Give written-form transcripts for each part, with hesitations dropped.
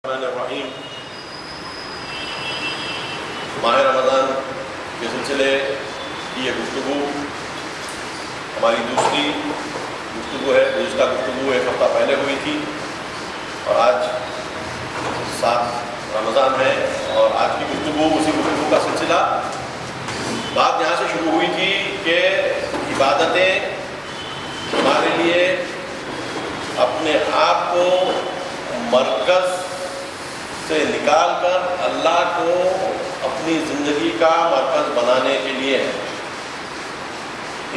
الرحیم ماہ رمضان کے سلسلے کی یہ گفتگو ہماری دوسری گفتگو ہے۔ گزشتہ گفتگو ایک ہفتہ پہلے ہوئی تھی اور آج 7 رمضان ہے اور آج کی گفتگو اسی گفتگو کا سلسلہ۔ بات یہاں سے شروع ہوئی تھی کہ عبادتیں ہمارے لیے اپنے آپ کو مرکز سے نکال کر اللہ کو اپنی زندگی کا مرکز بنانے کے لیے ہے۔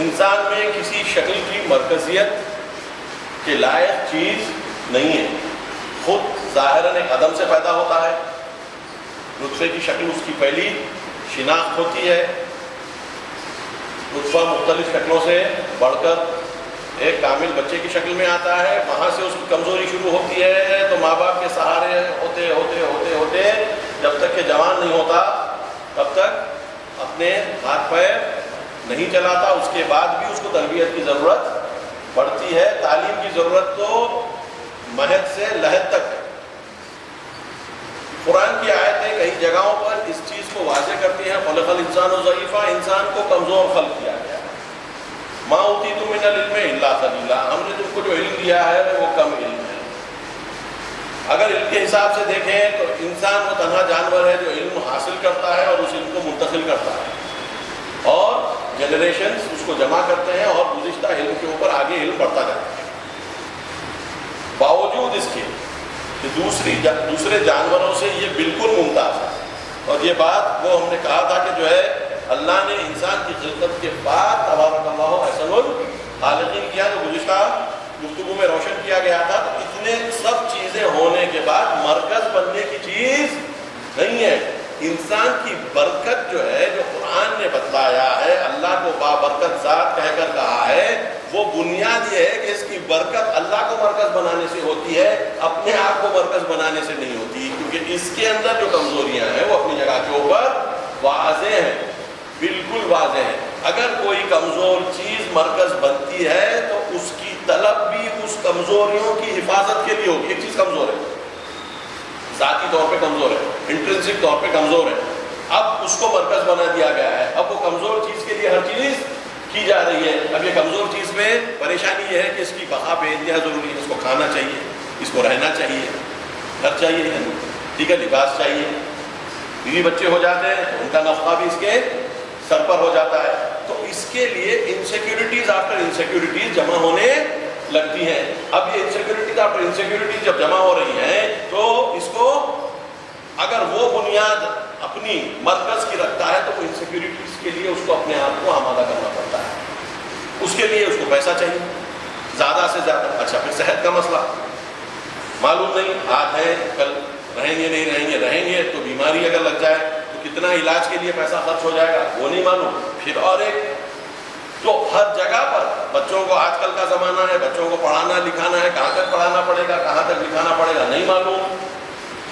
انسان میں کسی شکل کی مرکزیت کے لائق چیز نہیں ہے۔ خود ظاہراً ایک عدم سے پیدا ہوتا ہے، نطفے کی شکل اس کی پہلی شناخت ہوتی ہے۔ نطفہ مختلف شکلوں سے بڑھ کر ایک کامل بچے کی شکل میں آتا ہے، وہاں سے اس کی کمزوری شروع ہوتی ہے تو ماں باپ کے سہارے ہوتے ہوتے ہوتے ہوتے جب تک کہ جوان نہیں ہوتا تب تک اپنے ہاتھ پیر نہیں چلاتا۔ اس کے بعد بھی اس کو تربیت کی ضرورت پڑتی ہے۔ تعلیم کی ضرورت تو مہد سے لحد تک ہے۔ قرآن کی آیتیں کئی جگہوں پر اس چیز کو واضح کرتی ہیں، خلق الانسان ضعیفا، انسان کو کمزور خلق کیا گیا ہے۔ ما اوتیتم من العلم الا قلیلا، ہم نے تم کو جو علم دیا ہے وہ کم علم ہے۔ اگر علم کے حساب سے دیکھیں تو انسان وہ تنہا جانور ہے جو علم حاصل کرتا ہے اور اس علم کو منتقل کرتا ہے اور جنریشنز اس کو جمع کرتے ہیں اور گزشتہ علم کے اوپر آگے علم بڑھتا جاتا ہے۔ باوجود اس کے کہ دوسرے جانوروں سے یہ بالکل ممتاز ہے، اور یہ بات وہ ہم نے کہا تھا کہ جو ہے اللہ نے انسان کی خلقت کے بعد تبارک اللہ احسن الخالقین کیا، تو گزشتہ گفتگو میں روشن کیا گیا تھا۔ تو اتنے سب چیزیں ہونے کے بعد مرکز بننے کی چیز نہیں ہے۔ انسان کی برکت جو ہے، جو قرآن نے بتلایا ہے، اللہ کو بابرکت ذات کہہ کر کہا ہے، وہ بنیاد یہ ہے کہ اس کی برکت اللہ کو مرکز بنانے سے ہوتی ہے، اپنے آپ کو مرکز بنانے سے نہیں ہوتی، کیونکہ اس کے اندر جو کمزوریاں ہیں وہ اپنی جگہ کے اوپر واضح ہیں، بالکل واضح ہے۔ اگر کوئی کمزور چیز مرکز بنتی ہے تو اس کی طلب بھی اس کمزوریوں کی حفاظت کے لیے ہوگی۔ ایک چیز کمزور ہے، ذاتی طور پہ کمزور ہے، انٹرنسک طور پہ کمزور ہے، اب اس کو مرکز بنا دیا گیا ہے۔ اب وہ کمزور چیز کے لیے ہر چیز کی جا رہی ہے۔ اب یہ کمزور چیز میں پریشانی یہ ہے کہ اس کی بقا بے انتہا ضروری ہے۔ اس کو کھانا چاہیے، اس کو رہنا چاہیے، گھر چاہیے، ٹھیک ہے، لباس چاہیے، بیوی بچے ہو جاتے ہیں ان کا نفقہ بھی اس کے سر پر ہو جاتا ہے۔ تو اس کے لیے انسیکیورٹیز آفٹر انسیکیورٹیز جمع ہونے لگتی ہیں۔ اب یہ انسیکیورٹیز آفٹر انسیکیورٹیز جب جمع ہو رہی ہیں تو اس کو اگر وہ بنیاد اپنی مرکز کی رکھتا ہے تو وہ انسیکیورٹیز کے لیے اس کو اپنے آپ کو آمادہ کرنا پڑتا ہے۔ اس کے لیے اس کو پیسہ چاہیے زیادہ سے زیادہ۔ اچھا، پھر صحت کا مسئلہ، معلوم نہیں آج ہے کل رہیں گے نہیں رہیں گے، رہیں گے تو بیماری اگر لگ جائے تو کتنا علاج کے لیے پیسہ خرچ ہو جائے گا وہ نہیں معلوم۔ پھر اور ایک تو ہر جگہ پر بچوں کو، آج کل کا زمانہ ہے، بچوں کو پڑھانا لکھانا ہے، کہاں تک پڑھانا پڑے گا، کہاں تک لکھانا پڑے گا نہیں معلوم،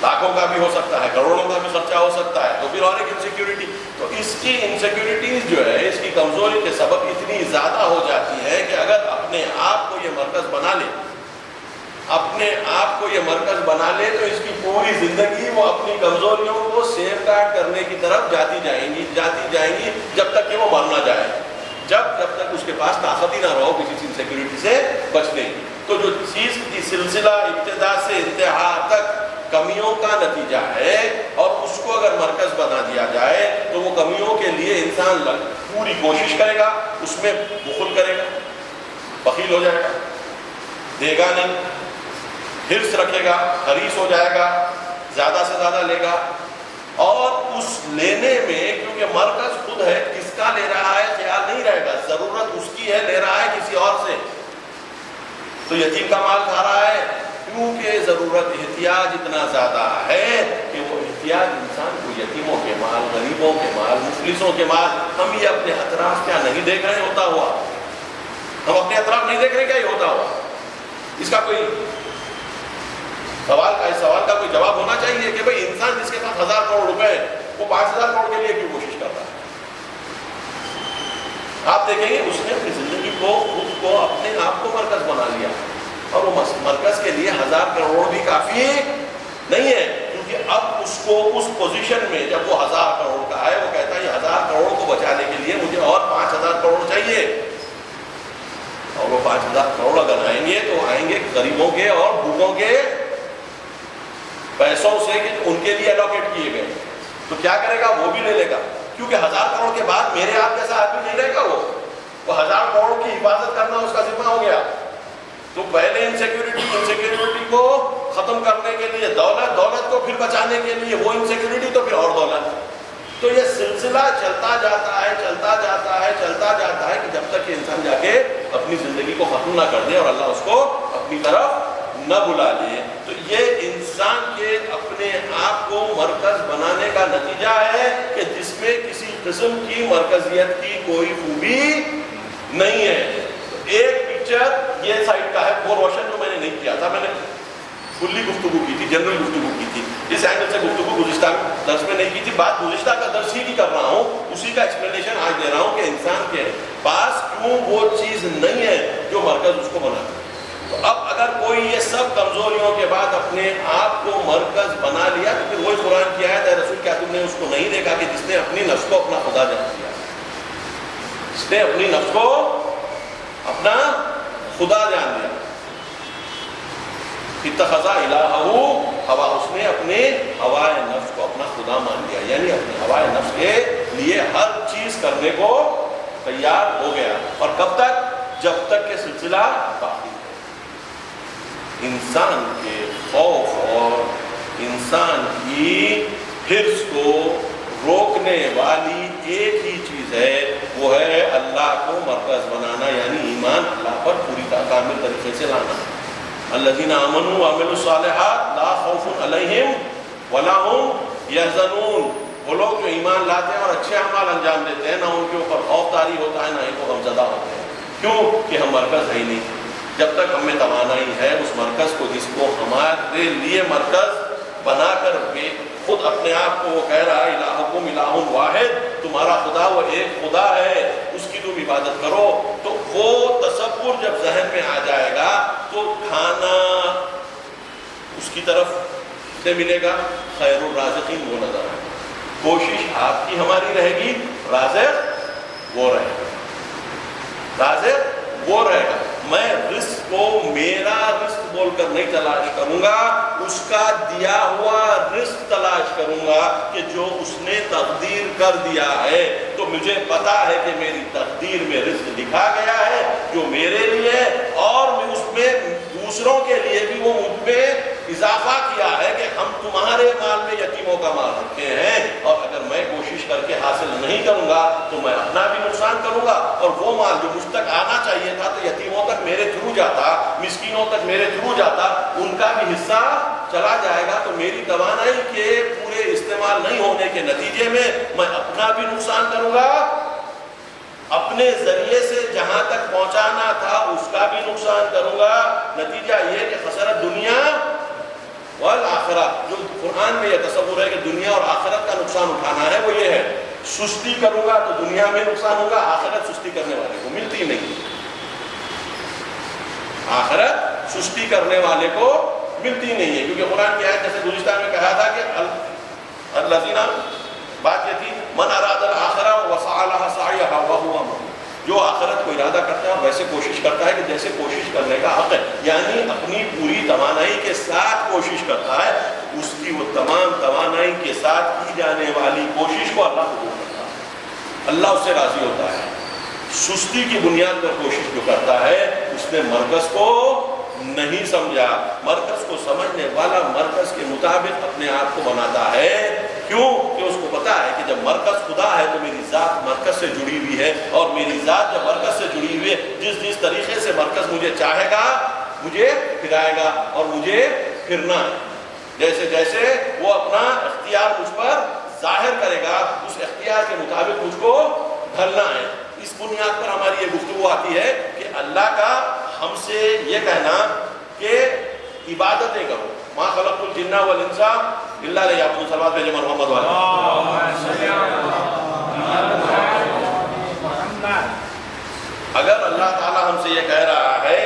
لاکھوں کا بھی ہو سکتا ہے، کروڑوں کا بھی خرچہ ہو سکتا ہے، تو پھر اور ایک انسیکیورٹی۔ تو اس کی انسیکیورٹیز جو ہے، اس کی کمزوری کے سبب اتنی زیادہ ہو جاتی ہے کہ اگر اپنے آپ کو یہ مرکز بنا لے، اپنے آپ کو یہ مرکز بنا لے تو اس کی پوری زندگی وہ اپنی کمزوریوں کو سیف گارڈ کرنے کی طرف جاتی جائیں گی جب تک کہ وہ مر نہ جائے، جب تک اس کے پاس طاقت ہی نہ رہو کسی انسیکیورٹی سے بچنے کی۔ تو جو چیز کی سلسلہ ابتدا سے انتہا تک کمیوں کا نتیجہ ہے اور اس کو اگر مرکز بنا دیا جائے تو وہ کمیوں کے لیے انسان پوری کوشش کرے گا، اس میں بخل کرے گا، بخیل ہو جائے گا، دے گا نہیں، حرص رکھے گا، حریص ہو جائے گا، زیادہ سے زیادہ لے گا، اور اس لینے میں کیونکہ مرکز خود ہے، کس کا لے رہا ہے خیال نہیں رہے گا، ضرورت اس کی ہے، لے رہا ہے کسی اور سے، تو یتیم کا مال کھا رہا ہے کیونکہ ضرورت احتیاج اتنا زیادہ ہے کہ وہ احتیاج انسان کو یتیموں کے مال، غریبوں کے مال، مفلسوں کے مال، ہم یہ اپنے اطراف کیا نہیں دیکھ رہے ہوتا ہوا، ہم اپنے اطراف نہیں دیکھ رہے کیا یہ ہوتا ہوا۔ اس کا کوئی اس سوال کا کوئی جواب ہونا چاہیے کہ بھئی انسان جس کے پاس 1000 کروڑ روپے وہ 5000 کروڑ کے لیے کیوں کوشش کرتا ہے؟ آپ دیکھیں گے اس نے اپنی زندگی کو، خود کو، اپنے آپ کو مرکز بنا لیا، اور وہ مرکز کے لیے 1000 کروڑ بھی کافی نہیں ہے۔ اس کو اس پوزیشن میں جب وہ 1000 کروڑ کا ہے، وہ کہتا ہے یہ 1000 کروڑ کو بچانے کے لیے مجھے اور 5000 کروڑ چاہیے، اور وہ 5000 کروڑ اگر آئیں گے تو آئیں گے غریبوں کے اور بھوکوں کے پیسوں سے کہ ان کے لیے الوکیٹ کیے گئے، تو کیا کرے گا؟ وہ بھی لے لے گا، کیونکہ 1000 کروڑ کے بعد میرے آپ جیسا آدمی نہیں رہے گا، وہ 1000 کروڑ کی حفاظت کرنا اس کا ذمہ ہو گیا۔ تو پہلے انسیکیورٹی کو ختم کرنے کے لیے دولت کو پھر بچانے کے لیے وہ انسیکیورٹی، تو پھر اور دولت، تو یہ سلسلہ چلتا جاتا ہے کہ جب تک کہ انسان جا کے اپنی زندگی کو ختم نہ کر دے اور اللہ اس کو اپنی طرف نہ بلا لے۔ تو یہ انسان کے اپنے آپ کو مرکز بنانے کا نتیجہ ہے کہ جس میں کسی قسم کی مرکزیت کی کوئی خوبی نہیں ہے۔ ایک پکچر یہ سائڈ کا ہے، وہ روشن جو میں نے نہیں کیا تھا، میں نے کھلی گفتگو کی تھی، جنرل گفتگو کی تھی، اس اینگل سے گفتگو گزشتہ درس میں نہیں کی تھی، بات گزشتہ کا درس ہی کی کر رہا ہوں، اسی کا ایکسپلینیشن آج دے رہا ہوں کہ انسان کے پاس کیوں وہ چیز نہیں ہے جو مرکز اس کو بناتا ہے۔ تو اب اگر کوئی یہ سب کمزوریوں کے بعد اپنے آپ کو مرکز بنا لیا تو پھر وہی قرآن کی آیت ہے، رسول کیا تم نے اس کو نہیں دیکھا کہ جس نے اپنی نفس کو اپنا خدا جان لیا، جس نے اپنی نفس کو اپنا خدا جان لیا، اتخذ الہہ ہوا، اس نے اپنے ہوائے نفس کو اپنا خدا مان لیا، یعنی اپنے ہوائے نفس کے لیے ہر چیز کرنے کو تیار ہو گیا، اور کب تک؟ جب تک کہ سلسلہ باقی ہے۔ انسان کے خوف اور انسان کی حرص کو روکنے والی ایک ہی چیز ہے، وہ ہے اللہ کو مرکز بنانا، یعنی ایمان اللہ پر پوری کامل طریقے سے لانا۔ الذین آمنوا وعملوا الصالحات لا خوف علیہم ولا ہم یحزنون، وہ لوگ جو ایمان لاتے ہیں اور اچھے اعمال انجام دیتے ہیں، نہ ان کے اوپر خوف طاری ہوتا ہے، نہ ہی وہ غمزدہ ہوتے ہیں۔ کیوں؟ کہ ہم مرکز ہے ہی نہیں۔ جب تک ہم میں توانائی ہے اس مرکز کو، جس کو ہمارے لیے مرکز بنا کر خود اپنے آپ کو وہ کہہ رہا ہے الہکم الہ واحد، تمہارا خدا وہ ایک خدا ہے، اس کی تم عبادت کرو، تو وہ تصور جب ذہن میں آ جائے گا تو کھانا اس کی طرف سے ملے گا، خیر الرازقین وہ نظر آئے گا، کوشش آپ کی ہماری رہے گی، رازق وہ رہے گا، رازق وہ رہے گا۔ میں رزق کو میرا رزق بول کر نہیں تلاش کروں گا، اس کا دیا ہوا رزق تلاش کروں گا کہ جو اس نے تقدیر کر دیا ہے۔ تو مجھے پتا ہے کہ میری تقدیر میں رزق لکھا گیا ہے جو میرے لیے، اور میں اس میں دوسروں کے لیے بھی وہ مجھ میں اضافہ کیا ہے کہ ہم تمہارے مال میں یتیموں کا مال رکھے ہیں، اور اگر میں کوشش کر کے حاصل نہیں کروں گا تو میں اپنا بھی نقصان کروں گا، اور وہ مال جو مجھ تک آنا چاہیے تھا تو یتیموں تک میرے تھرو جاتا، مسکینوں تک میرے تھرو جاتا، ان کا بھی حصہ چلا جائے گا، تو میری توانائی کے پورے استعمال نہیں ہونے کے نتیجے میں میں اپنا بھی نقصان کروں گا، اپنے ذریعے سے جہاں تک پہنچانا تھا اس کا بھی نقصان کروں گا۔ نتیجہ یہ کہ خسارت دنیا والآخرہ، جو قرآن میں یہ تصور ہے کہ دنیا اور آخرت کا نقصان اٹھانا ہے، وہ یہ ہے سستی کروں گا تو دنیا میں نقصان ہوگا، آخرت سستی کرنے والے کو ملتی نہیں، آخرت سستی کرنے والے کو ملتی نہیں ہے، کیونکہ قرآن کی آیت جیسے گزشتہ میں کہا تھا کہ الذین، بات یہ تھی من اراد الآخرہ وسعی لها سعیھا وہو مؤمن، جو آخرت کو ارادہ کرتا ہے اور ویسے کوشش کرتا ہے کہ جیسے کوشش کرنے کا حق ہے، یعنی اپنی پوری توانائی کے ساتھ کوشش کرتا ہے، اس کی وہ تمام توانائی کے ساتھ کی جانے والی کوشش کو اللہ قبول کرتا ہے، اللہ اس سے راضی ہوتا ہے۔ سستی کی بنیاد پر کوشش جو کرتا ہے اس نے مرکز کو نہیں سمجھا۔ مرکز کو سمجھنے والا مرکز کے مطابق اپنے آپ کو بناتا ہے، کیوں کہ اس کو پتا ہے کہ جب مرکز خدا ہے تو میری ذات مرکز سے جڑی ہوئی ہے، اور میری ذات جب مرکز سے جڑی ہوئی ہے، جس طریقے سے مرکز مجھے چاہے گا مجھے پھرائے گا، اور مجھے پھرنا ہے، جیسے جیسے وہ اپنا اختیار مجھ پر ظاہر کرے گا اس اختیار کے مطابق مجھ کو ڈھلنا ہے۔ اس بنیاد پر ہماری یہ گفتگو آتی ہے کہ اللہ کا ہم سے یہ کہنا کہ عبادتیں کرو، ما خلقت الجن والانس الا لیعبدون، صلوات بھیجے محمد والے۔ اگر اللہ تعالی ہم سے یہ کہہ رہا ہے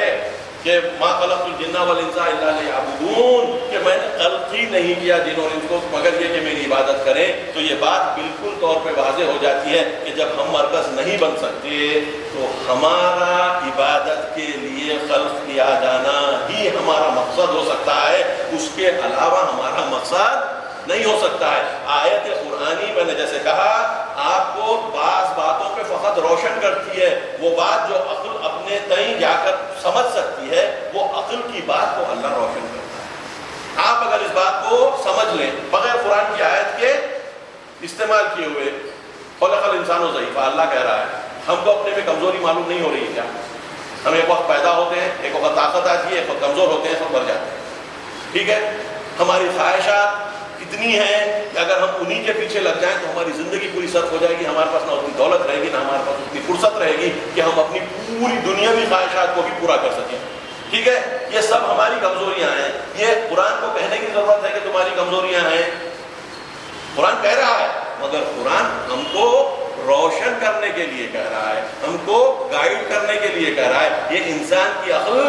کہ ما خلقت الجن والانس الا لیعبدون، کہ میں نے خلق ہی نہیں کیا جن اور انس کو مگر یہ کہ میری عبادت کریں. تو یہ بات بالکل طور پہ واضح ہو جاتی ہے کہ جب ہم مرکز نہیں بن سکتے تو ہمارا عبادت کے لیے خلق کیا جانا ہی ہمارا مقصد ہو سکتا ہے، اس کے علاوہ ہمارا مقصد نہیں ہو سکتا ہے. آیت قرآنی میں نے جیسے کہا آپ کو بعض باتوں پہ فقط روشن کرتی ہے، وہ بات جو عقل اپنے تئیں جا کر سمجھ سکتی ہے وہ عقل کی بات کو اللہ روشن کرتا ہے. آپ اگر اس بات کو سمجھ لیں بغیر قرآن کی آیت کے استعمال کیے ہوئے، خلق الانسان ضعیفا، اللہ کہہ رہا ہے ہم کو اپنے میں کمزوری معلوم نہیں ہو رہی ہے کیا؟ ہم ایک وقت پیدا ہوتے ہیں، ایک وقت طاقت آتی ہے، ایک وقت کمزور ہوتے ہیں، ایک وقت مر جاتے ہیں. ٹھیک ہے، ہماری خواہشات اتنی ہیں کہ اگر ہم انہی کے پیچھے لگ جائیں تو ہماری زندگی پوری صرف ہو جائے گی، ہمارے پاس نہ اتنی دولت رہے گی نہ ہمارے پاس اتنی فرصت رہے گی کہ ہم اپنی پوری دنیاوی خواہشات کو بھی پورا کر سکیں. ٹھیک ہے، یہ سب ہماری کمزوریاں ہیں. یہ قرآن کو کہنے کی ضرورت ہے کہ تمہاری کمزوریاں ہیں، قرآن کہہ رہا ہے، مگر قرآن ہم کو روشن کرنے کے لیے کہہ رہا ہے، ہم کو گائیڈ کرنے کے لیے کہہ رہا ہے. یہ انسان کی عقل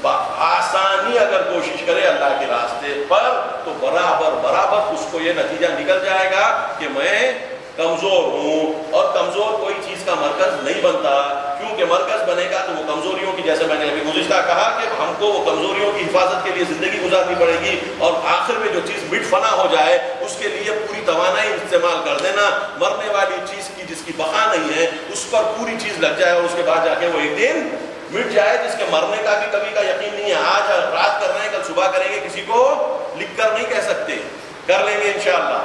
آسانی اگر کوشش کرے اللہ کے راستے پر تو برابر اس کو یہ نتیجہ نکل جائے گا کہ میں کمزور ہوں، اور کمزور کوئی چیز کا مرکز نہیں بنتا، کیونکہ مرکز بنے گا تو وہ کمزوریوں کی، جیسے میں نے ابھی گزشتہ کہا کہ ہم کو وہ کمزوریوں کی حفاظت کے لیے زندگی گزارنی پڑے گی، اور آخر میں جو چیز مٹ فنا ہو جائے اس کے لیے پوری توانائی استعمال کر دینا. مرنے والی چیز کی جس کی بقا نہیں ہے اس پر پوری چیز لگ جائے اور اس کے بعد جا کے وہ ایک دن مٹ جائے، جس کے مرنے کا بھی کبھی کا یقین نہیں ہے. آج رات کر رہے ہیں، کل صبح کریں گے، کسی کو لکھ کر نہیں کہہ سکتے، کر لیں گے انشاءاللہ.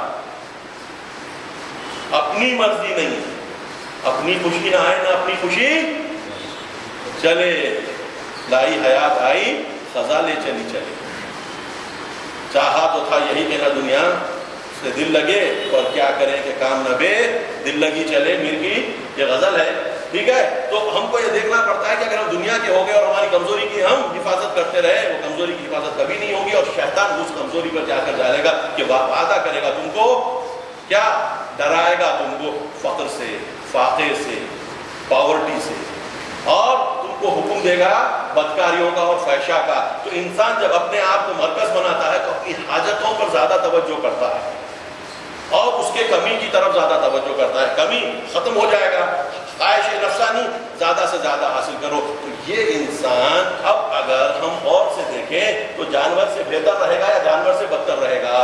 اپنی مرضی نہیں، اپنی خوشی نہ آئے نہ اپنی خوشی چلے. لائی حیات آئی سزا لے چلی چلے. چاہا تو تھا یہی کہ نہ دنیا سے دل لگے، اور کیا کریں کہ کام نہ بے دل لگی چلے. میر کی یہ غزل ہے. ٹھیک ہے، تو ہم کو یہ دیکھنا پڑتا ہے کہ اگر ہم دنیا کے ہو گئے اور ہماری کمزوری کی ہم حفاظت کرتے رہے، وہ کمزوری کی حفاظت کبھی نہیں ہوگی، اور شیطان اس کمزوری پر جا کر جائے گا کہ وعدہ کرے گا تم کو، کیا ڈرائے گا تم کو فقر سے، فاقے سے، پاورٹی سے، اور تم کو حکم دے گا بدکاریوں کا اور فحشا کا. تو انسان جب اپنے آپ کو مرکز بناتا ہے تو اپنی حاجتوں پر زیادہ توجہ کرتا ہے اور اس کے کمی کی طرف زیادہ توجہ کرتا ہے. کمی ختم ہو جائے گا، خواہش نفسانی زیادہ سے زیادہ حاصل کرو. تو یہ انسان اب اگر ہم اور سے دیکھیں تو جانور سے بہتر رہے گا یا جانور سے بدتر رہے گا؟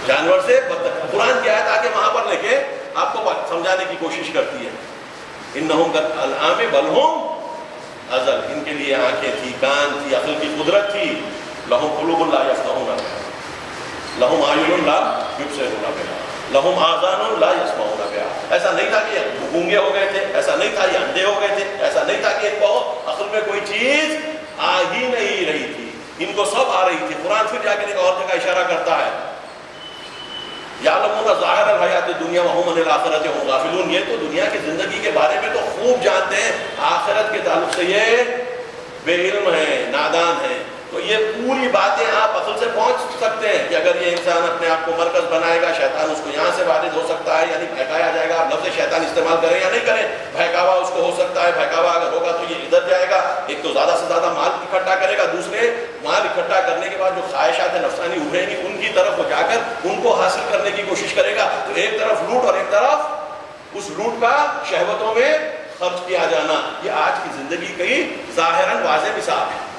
جانور سے بدتر. قرآن کی آیت آگے وہاں پر لے کے آپ کو سمجھانے کی کوشش کرتی ہے. انہم کالانعام بل ہم اضل. ان کے لیے آنکھیں تھی، کان تھی، عقل کی قدرت تھی. لہم قلوب لا یفقہون بہا، لہم اعین لا یبصرون بہا، لہم آذان لا یسمعون بہا. ایسا نہیں تھا کہ یہ گونگے ہو گئے تھے، ایسا نہیں تھا یہ اندھے ہو گئے تھے، ایسا نہیں تھا کہ ان کو عقل میں کوئی چیز آ ہی نہیں رہی تھی، ان کو سب آ رہی تھی. قرآن پھر جا کے ایک اور جگہ اشارہ کرتا ہے، یعلمون ظاہر الحیات الدنیا وہم عن الآخرۃ هم غافلون. یہ تو دنیا کی زندگی کے بارے میں تو خوب جانتے ہیں، آخرت کے تعلق سے یہ بے علم ہیں، نادان ہیں. تو یہ پوری باتیں آپ عقل سے پہنچ سکتے ہیں کہ اگر یہ انسان اپنے آپ کو مرکز بنائے گا شیطان اس کو یہاں سے وارد ہو سکتا ہے، یعنی بہکایا جائے گا. آپ لفظ شیطان استعمال کریں یا نہیں کریں، بہکاوا اس کو ہو سکتا ہے. بہکاوا اگر ہوگا تو یہ ادھر جائے گا، ایک تو زیادہ سے زیادہ مال اکٹھا کرے گا، دوسرے مال اکٹھا کرنے کے بعد جو خواہشات نفسانی ابھریں گی ان کی طرف وہ جا کر ان کو حاصل کرنے کی کوشش کرے گا. تو ایک طرف لوٹ اور ایک طرف اس لوٹ کا شہوتوں میں خرچ کیا جانا، یہ آج کی زندگی کی ظاہراً واضح مثال ہے.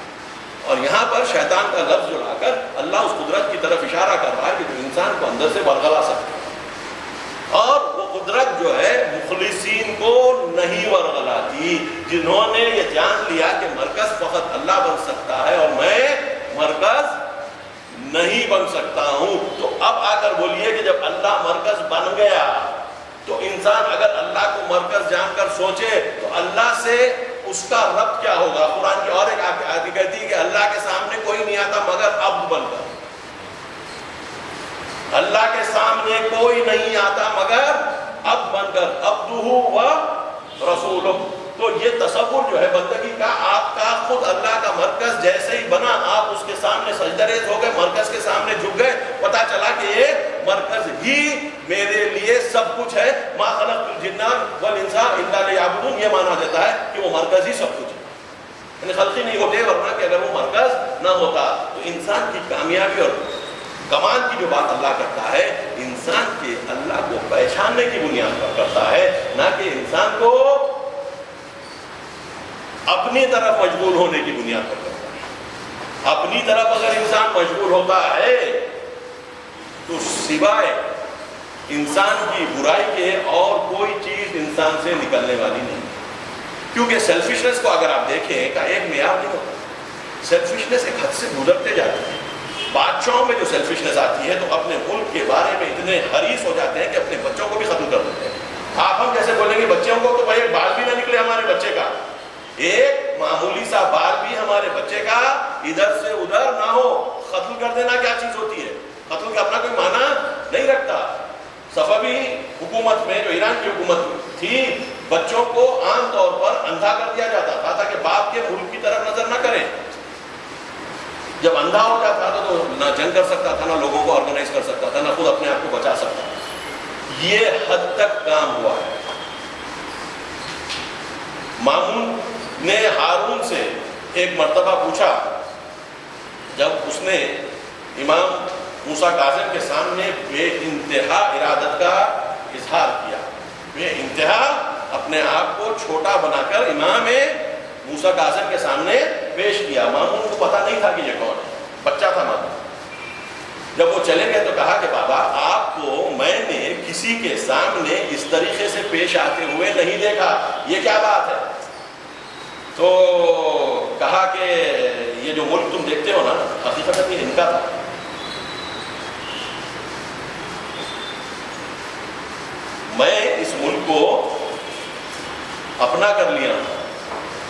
اور یہاں پر شیطان کا لفظ جو لا کر اللہ اس قدرت کی طرف اشارہ کر رہا ہے کہ جو انسان کو اندر سے ورغلا سکتا ہے، اور وہ قدرت جو ہے مخلصین کو نہیں ورغلاتی، جنہوں نے یہ جان لیا کہ مرکز فقط اللہ بن سکتا ہے اور میں مرکز نہیں بن سکتا ہوں. تو اب آ کر بولیے کہ جب اللہ مرکز بن گیا تو انسان اگر اللہ کو مرکز جان کر سوچے تو اللہ سے اس کا ربط کیا ہوگا؟ قرآن کی اور ایک آیت کہتی ہے کہ اللہ کے سامنے کوئی نہیں آتا مگر عبد بن کر. اللہ کے سامنے کوئی نہیں آتا مگر عبد بن کر، عبدہ و رسولہ. تو یہ تصور جو ہے بندگی کا، آپ کا خود اللہ کا مرکز جیسے ہی بنا آپ اس کے سامنے سجدہ ریز ہو گئے، مرکز کے سامنے جھک گئے، پتا چلا کہ یہ مرکز ہی میرے لیے سب کچھ ہے. ما خلقت الجن والانس الا لیعبدون، یہ مانا جاتا ہے کہ وہ مرکز ہی سب کچھ ہے. یعنی خلقی نہیں ہوتے، ورنہ کہ اگر وہ مرکز نہ ہوتا تو انسان کی کامیابی اور کمال کی جو بات اللہ کرتا ہے، انسان کے اللہ کو پہچاننے کی بنیاد پر کرتا ہے، نہ کہ انسان کو اپنی طرف مشغول ہونے کی بنیاد پر کرتا ہے۔ اپنی طرف اگر انسان مشغول ہوتا ہے تو سوائے انسان کی برائی کے اور کوئی چیز انسان سے نکلنے والی نہیں، کیونکہ سیلفشنس کو اگر آپ دیکھیں کا ایک معیار نہیں ہوتا، سیلفشنس ایک حد سے گزرتے جاتے ہیں۔ بادشاہوں میں جو سیلفشنس آتی ہے تو اپنے ملک کے بارے میں اتنے حریص ہو جاتے ہیں کہ اپنے بچوں کو بھی ختم کر دیتے ہیں۔ آپ ہم جیسے بولیں گے بچوں کو تو بھائی ایک بال بھی نہ نکلے ہمارے بچے کا، ایک معمولی سا بال بھی ہمارے بچے کا ادھر سے ادھر نہ ہو، ختم کر دینا کیا چیز ہوتی ہے؟ قتل کا اپنا کوئی معنی نہیں رکھتا۔ صفوی حکومت میں جو ایران کی حکومت تھی، بچوں کو عام طور پر اندھا کر دیا جاتا تھا تاکہ باپ کے ملک کی طرف نظر نہ کریں۔ جب اندھا ہو جاتا تھا تو نہ جنگ کر سکتا تھا، نہ لوگوں کو آرگنائز کر سکتا تھا، نہ خود اپنے آپ کو بچا سکتا تھا۔ یہ حد تک کام ہوا ہے۔ مامون نے ہارون سے ایک مرتبہ پوچھا، جب اس نے امام موسیٰ کاظم کے سامنے بے انتہا ارادت کا اظہار کیا، بے انتہا اپنے آپ کو چھوٹا بنا کر امام موسیٰ کاظم کے سامنے پیش کیا۔ مامون کو پتہ نہیں تھا کہ یہ کون ہے، بچہ تھا مامون۔ جب وہ چلے گئے تو کہا کہ بابا آپ کو میں نے کسی کے سامنے اس طریقے سے پیش آتے ہوئے نہیں دیکھا، یہ کیا بات ہے؟ تو کہا کہ یہ جو ملک تم دیکھتے ہو نا، حقیقت یہ ان کا تھا۔ میں اس ملک کو اپنا کر لیا،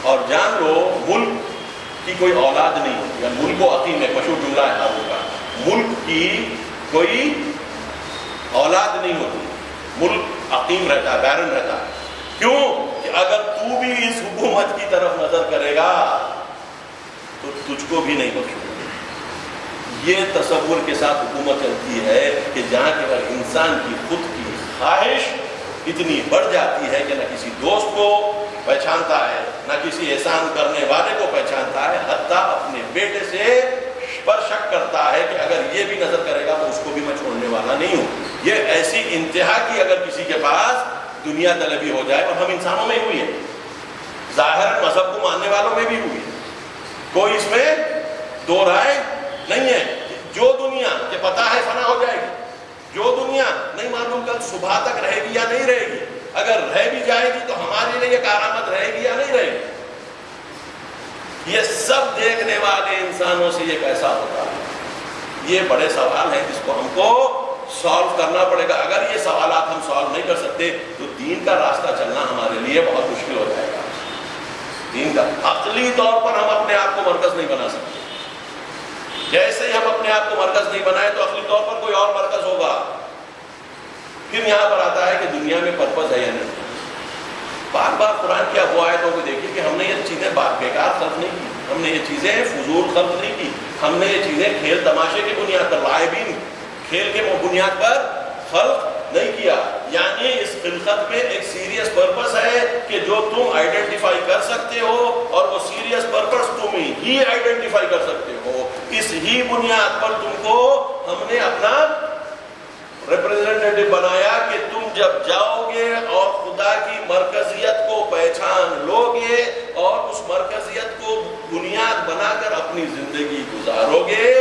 اور جان لو ملک کی کوئی اولاد نہیں ہوتی، ملک و عقیم ایک مشہور جملہ ہے ہارون کا، ملک کی کوئی اولاد نہیں ہوتی، ملک عقیم رہتا ہے، بیرن رہتا ہے۔ کیوں کہ اگر تو بھی اس حکومت کی طرف نظر کرے گا تو تجھ کو بھی نہیں بخشے گا۔ یہ تصور کے ساتھ حکومت چلتی ہے کہ جہاں کہ اگر انسان کی خود کی خواہش اتنی بڑھ جاتی ہے کہ نہ کسی دوست کو پہچانتا ہے، نہ کسی احسان کرنے والے کو پہچانتا ہے، حتیٰ اپنے بیٹے سے پر شک کرتا ہے کہ اگر یہ بھی نظر کرے گا تو اس کو بھی میں چھوڑنے والا نہیں ہوں۔ یہ ایسی انتہا کی اگر کسی کے پاس دنیا طلبی ہو جائے، اور ہم انسانوں میں ہوئی ہے، ظاہر مذہب کو ماننے والوں میں بھی ہوئی ہے، کوئی اس میں دو رائے نہیں ہے۔ جو دنیا کہ پتہ ہے فنا ہو جائے گی، جو دنیا نہیں معلوم کل صبح تک رہے گی یا نہیں رہے گی، اگر رہ بھی جائے گی تو ہمارے لیے یہ کارآمد رہے گی یا نہیں رہے گی، یہ سب دیکھنے والے انسانوں سے یہ کیسا ہوتا ہے؟ یہ بڑے سوال ہیں جس کو ہم کو سالو کرنا پڑے گا۔ اگر یہ سوالات ہم سالو نہیں کر سکتے تو دین کا راستہ چلنا ہمارے لیے بہت مشکل ہو جائے گا۔ دین کا عقلی طور پر ہم اپنے آپ کو مرکز نہیں بنا سکتے، جیسے ہی ہم اپنے آپ کو مرکز نہیں بنائے تو عقلی طور پر کوئی اور مرکز ہوگا۔ پھر یہاں پر آتا ہے کہ دنیا میں پرپز ہے یا نہیں۔ بار بار قرآن کی اب آیتوں کو دیکھیے کہ ہم نے یہ چیزیں بیکار خلق نہیں کی، ہم نے یہ چیزیں فضول خلق نہیں کی، ہم نے یہ چیزیں کھیل تماشے کی بنیاد پر، لاعبین کھیل کے بنیاد پر خلق نہیں کیا۔ یعنی اس خلقت میں ایک سیریس پرپس ہے کہ جو تم آئیڈینٹیفائی کر سکتے ہو، اور وہ سیریس پرپس تم ہی آئیڈینٹیفائی کر سکتے ہو، اس ہی بنیاد پر تم کو ہم نے اپنا ریپریزنٹیٹو بنایا کہ تم جب جاؤ گے اور خدا کی مرکزیت کو پہچان لو گے اور اس مرکزیت کو بنیاد بنا کر اپنی زندگی گزارو گے،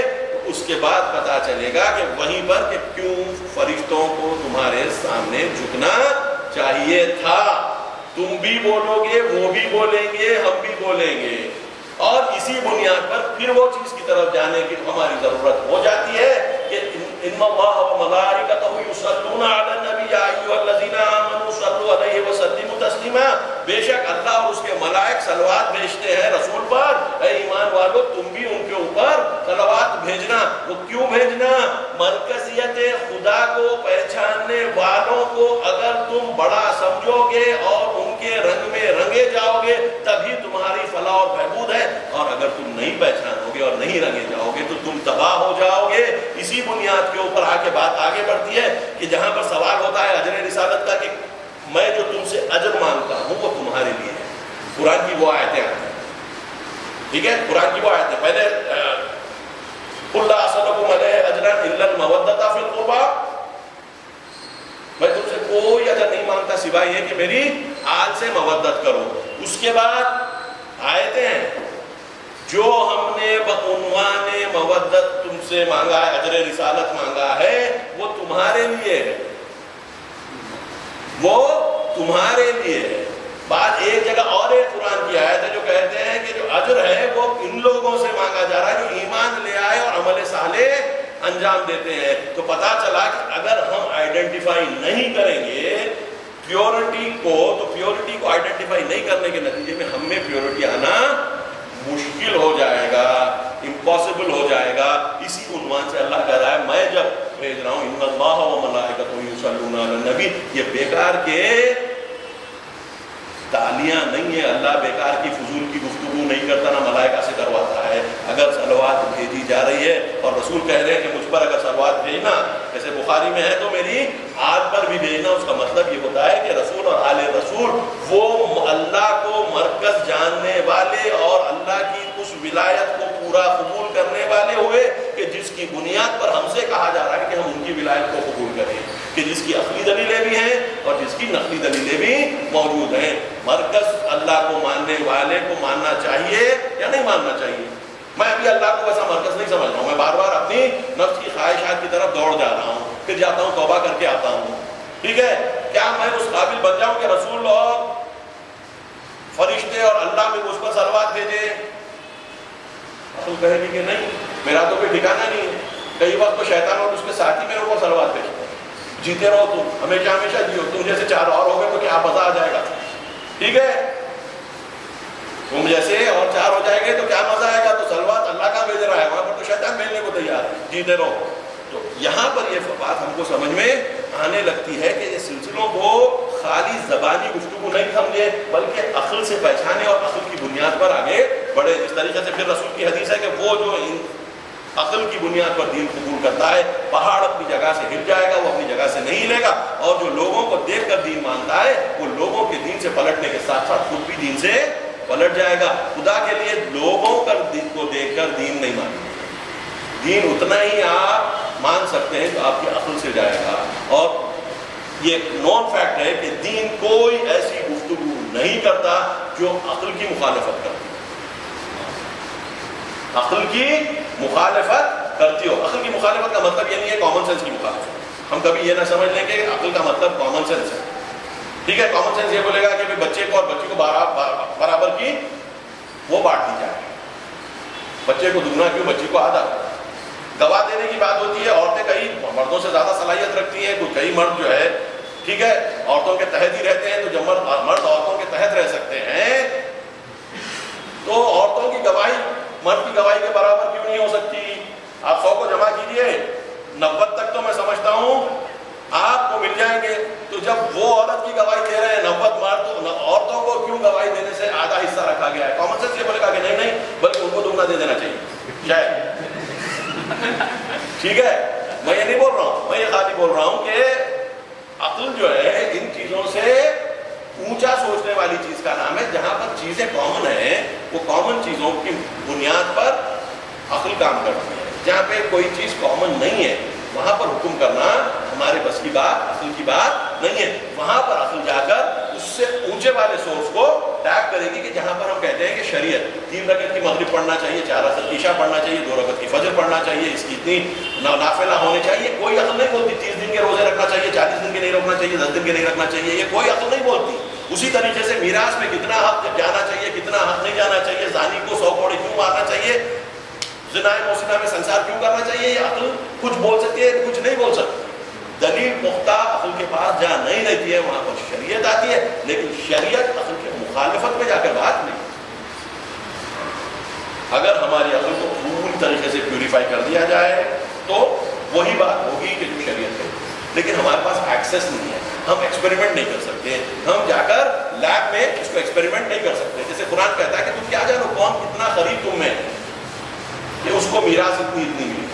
اس کے بعد پتا چلے گا کہ وہیں پر کہ کیوں فرشتوں کو تمہارے سامنے جھکنا چاہیے تھا۔ تم بھی بولو گے، وہ بھی بولیں گے، ہم بھی بولیں گے، اور اسی بنیاد پر پھر وہ چیز کی طرف جانے کی ہماری ضرورت ہو جاتی ہے کہ ان اللہ وملائکتہ یصلون علی النبی یا ایھا الذین آمنوا صلوا علیہ وسلموا تسلیما۔ بے شک اللہ اور اس کے ملائک صلوات بھیجتے ہیں رسول پر، اے ایمان والو تم بھی ان کے اوپر صلوات بھیجنا۔ وہ کیوں بھیجنا؟ مرکزیت خدا کو پہچاننے والوں کو اگر تم بڑا سمجھو گے اور ان کے رنگ میں رنگے جاؤ گے تبھی تمہاری فلاح اور بہبود ہے، اور اگر تم نہیں پہچانو گے اور نہیں رنگے جاؤ گے تو تم تباہ ہو جاؤ گے۔ اسی بنیاد کے اوپر آ کے بات آگے بڑھتی ہے کہ جہاں پر سوال ہوتا ہے اجر رسالت کا کہ میں جو تم سے اجر مانگتا ہوں وہ تمہارے لیے ہے۔ قرآن کی وہ آیتیں آتی ہیں ٹھیک ہے، قرآن کی وہ آیت ہے پہلے قل لا اسألکم علیہ اجرا الا المودۃ فی القربی، میں تم سے کوئی اجر نہیں مانگتا سوائے یہ کہ میری آل سے مودت کرو. اس کے بعد آیتیں ہیں جو ہم نے بعنوان مودت تم سے مانگا ہے، اجر رسالت مانگا ہے، وہ تمہارے لیے ہے، وہ تمہارے لیے ہے. بعد ایک جگہ اور ایک قرآن کی آیت ہے جو کہتے ہیں کہ جو اجر ہے وہ ان لوگوں سے مانگا جا رہا ہے جو ایمان لے آئے اور عمل صالح انجام دیتے ہیں. تو پتا چلا کہ اگر ہم آئیڈینٹیفائی نہیں کریں گے پیورٹی کو، تو پیورٹی کو آئیڈینٹیفائی نہیں کرنے کے نتیجے میں ہم میں پیورٹی آنا مشکل ہو جائے گا، امپاسبل ہو جائے گا. اسی عنوان سے اللہ کہہ رہا ہے میں جب بھیج رہا ہوں ان اللہ و ملائکتہ یصلون علی النبی، یہ بیکار کے تالیاں نہیں ہے، اللہ بیکار کی فضول کی گفتگو نہیں کرتا، نہ ملائکہ سے کرواتا ہے. اگر صلوات بھیجی جا رہی ہے اور رسول کہہ رہے ہیں کہ مجھ پر اگر صلوات بھیجنا، جیسے بخاری میں ہے تو میری آل پر بھی بھیجنا، اس کا مطلب یہ ہوتا ہے کہ رسول اور آل رسول وہ اللہ کو مرکز جاننے والے اور اللہ کی اس ولایت کو پورا قبول کرنے والے ہوئے کہ جس کی بنیاد پر ہم سے کہا جا رہا ہے کہ ہم ان کی ولایت کو قبول کریں، کہ جس کی عقلی دلیلیں بھی ہیں اور جس کی نقلی دلیلیں بھی موجود ہیں. مرکز اللہ کو ماننے والے کو ماننا چاہیے یا نہیں ماننا چاہیے؟ میں ابھی اللہ کو ویسا مرکز نہیں سمجھ رہا ہوں، میں بار بار اپنی نفس کی خواہشات کی طرف دوڑ جا رہا ہوں، پھر جاتا ہوں توبہ کر کے آتا ہوں. ٹھیک ہے، کیا میں اس قابل بن جاؤں کہ رسول اور فرشتے اور اللہ میں مجھ پر صلوات بھیجے؟ رسول کہے گی کہ نہیں، میرا تو کوئی ٹھکانا نہیں ہے. کئی وقت تو شیطان اور اس کے ساتھی میرے اوپر صلوات بھیجتے ہیں، جیتے رہو تم، ہمیشہ ہمیشہ جیو، تم جیسے چار اور ہو گئے تو کیا مزہ آ جائے گا. ٹھیک ہے، تم جیسے اور چار ہو جائے گے تو کیا مزہ آئے گا. تو صلوات اللہ کا بھیج رہا ہے، وہاں پر تو شیطان بھیجنے کو تیار ہے، جیتے رہو. تو یہاں پر یہ بات ہم کو سمجھ میں آنے لگتی ہے کہ یہ سلسلوں کو خالی زبانی گفتگو نہیں سمجھے بلکہ عقل سے پہچانے اور عقل کی بنیاد پر آگے بڑھے. اس طریقے سے پھر رسول کی حدیث ہے کہ وہ جو عقل کی بنیاد پر دین قبول کرتا ہے، پہاڑ اپنی جگہ سے ہل جائے گا، وہ اپنی جگہ سے نہیں ہلے گا. اور جو لوگوں کو دیکھ کر دین مانتا ہے وہ لوگوں کے دین سے پلٹنے کے ساتھ ساتھ خود بھی دین سے پلٹ جائے گا. خدا کے لیے لوگوں کو دیکھ کر دین نہیں مانتے، دین اتنا ہی آپ مان سکتے ہیں تو آپ کی عقل سے جائے گا. اور یہ نون فیکٹ ہے کہ دین کوئی ایسی گفتگو نہیں کرتا جو عقل کی مخالفت کرتی، عقل کی مخالفت کرتی ہو. عقل کی مخالفت کا مطلب یہ نہیں ہے کامن سینس کی مخالفت. ہم کبھی یہ نہ سمجھ لیں کہ عقل کا مطلب کامن سینس ہے. ٹھیک ہے، کامن سینس یہ بولے گا کہ بچے کو اور بچی کو برابر کی وہ بانٹ دی جائے، بچے کو دگنا کیوں بچی کو آدھا. گواہ دینے کی بات ہوتی ہے، عورتیں کئی مردوں سے زیادہ صلاحیت رکھتی ہیں، کئی مرد جو ہے ٹھیک ہے عورتوں کے تحت ہی رہتے ہیں. تو جب مرد عورتوں کے تحت رہ سکتے ہیں تو عورتوں کی گواہی مرد کی گواہی کے برابر کیوں نہیں ہو سکتی؟ آپ 100 کو جمع کیجئے، 90 تک تو میں سمجھتا ہوں آپ کو مل جائیں گے. تو جب وہ عورت کی گواہی دے رہے ہیں 90 مرد، تو عورتوں کو کیوں گواہی دینے سے آدھا حصہ رکھا گیا ہے؟ کامن سینس یہ بولے گا کہ نہیں بلکہ ان کو دگنا دے دینا چاہیے شاید. ٹھیک ہے، میں یہ نہیں بول رہا ہوں، میں یہ خالی بول رہا ہوں کہ عقل جو ہے ان چیزوں سے اونچا سوچنے والی چیز کا نام ہے. جہاں پر چیزیں کامن ہیں وہ کامن چیزوں کی بنیاد پر عقل کام کرتی ہے. جہاں پہ کوئی چیز کامن نہیں ہے وہاں پر حکم کرنا ہمارے بس کی بات، عقل کی بات نہیں ہے. وہاں پر عقل جا کر اس سے اونچے والے سورس کو ٹیگ کرے گی. کہ جہاں پر ہم کہتے ہیں کہ شریعت 3 رکعت کی مغرب پڑھنا چاہیے، 4 رکعت عشاء پڑھنا چاہیے، 2 رکعت کی فجر پڑھنا چاہیے، اس کی اتنی نافلہ ہونے چاہیے، کوئی عقل نہیں بولتی. 30 دن کے روزے رکھنا چاہیے، 40 دن کے نہیں رکھنا چاہیے، 10 دن کے نہیں رکھنا چاہیے، یہ کوئی عقل نہیں بولتی. اسی طریقے سے میراث میں کتنا حق جانا چاہیے، کتنا حق نہیں جانا چاہیے، زانی کو 100 کوڑے کیوں مارنا چاہیے، زنا موسیقہ میں سنسار کیوں کرنا چاہیے، یہ عقل کچھ بول سکتی ہے، کچھ نہیں بول سکتی. دلیل پختہ عقل کے پاس جہاں نہیں رہتی ہے وہاں پر شریعت آتی ہے، لیکن شریعت عقل کے مخالفت میں جا کر بات نہیں. اگر ہماری عقل کو پوری طریقے سے پیوریفائی کر دیا جائے تو وہی بات ہوگی کہ جو شریعت ہے. لیکن ہمارے پاس ایکسیس نہیں ہے، ہم ایکسپیریمنٹ نہیں کر سکتے، ہم جا کر لیب میں اس کو ایکسپیریمنٹ نہیں کر سکتے. جیسے قرآن کہتا ہے کہ تم کیا جانو کون کتنا قریب تم میں ہے کہ اس کو میراث اتنی ملی.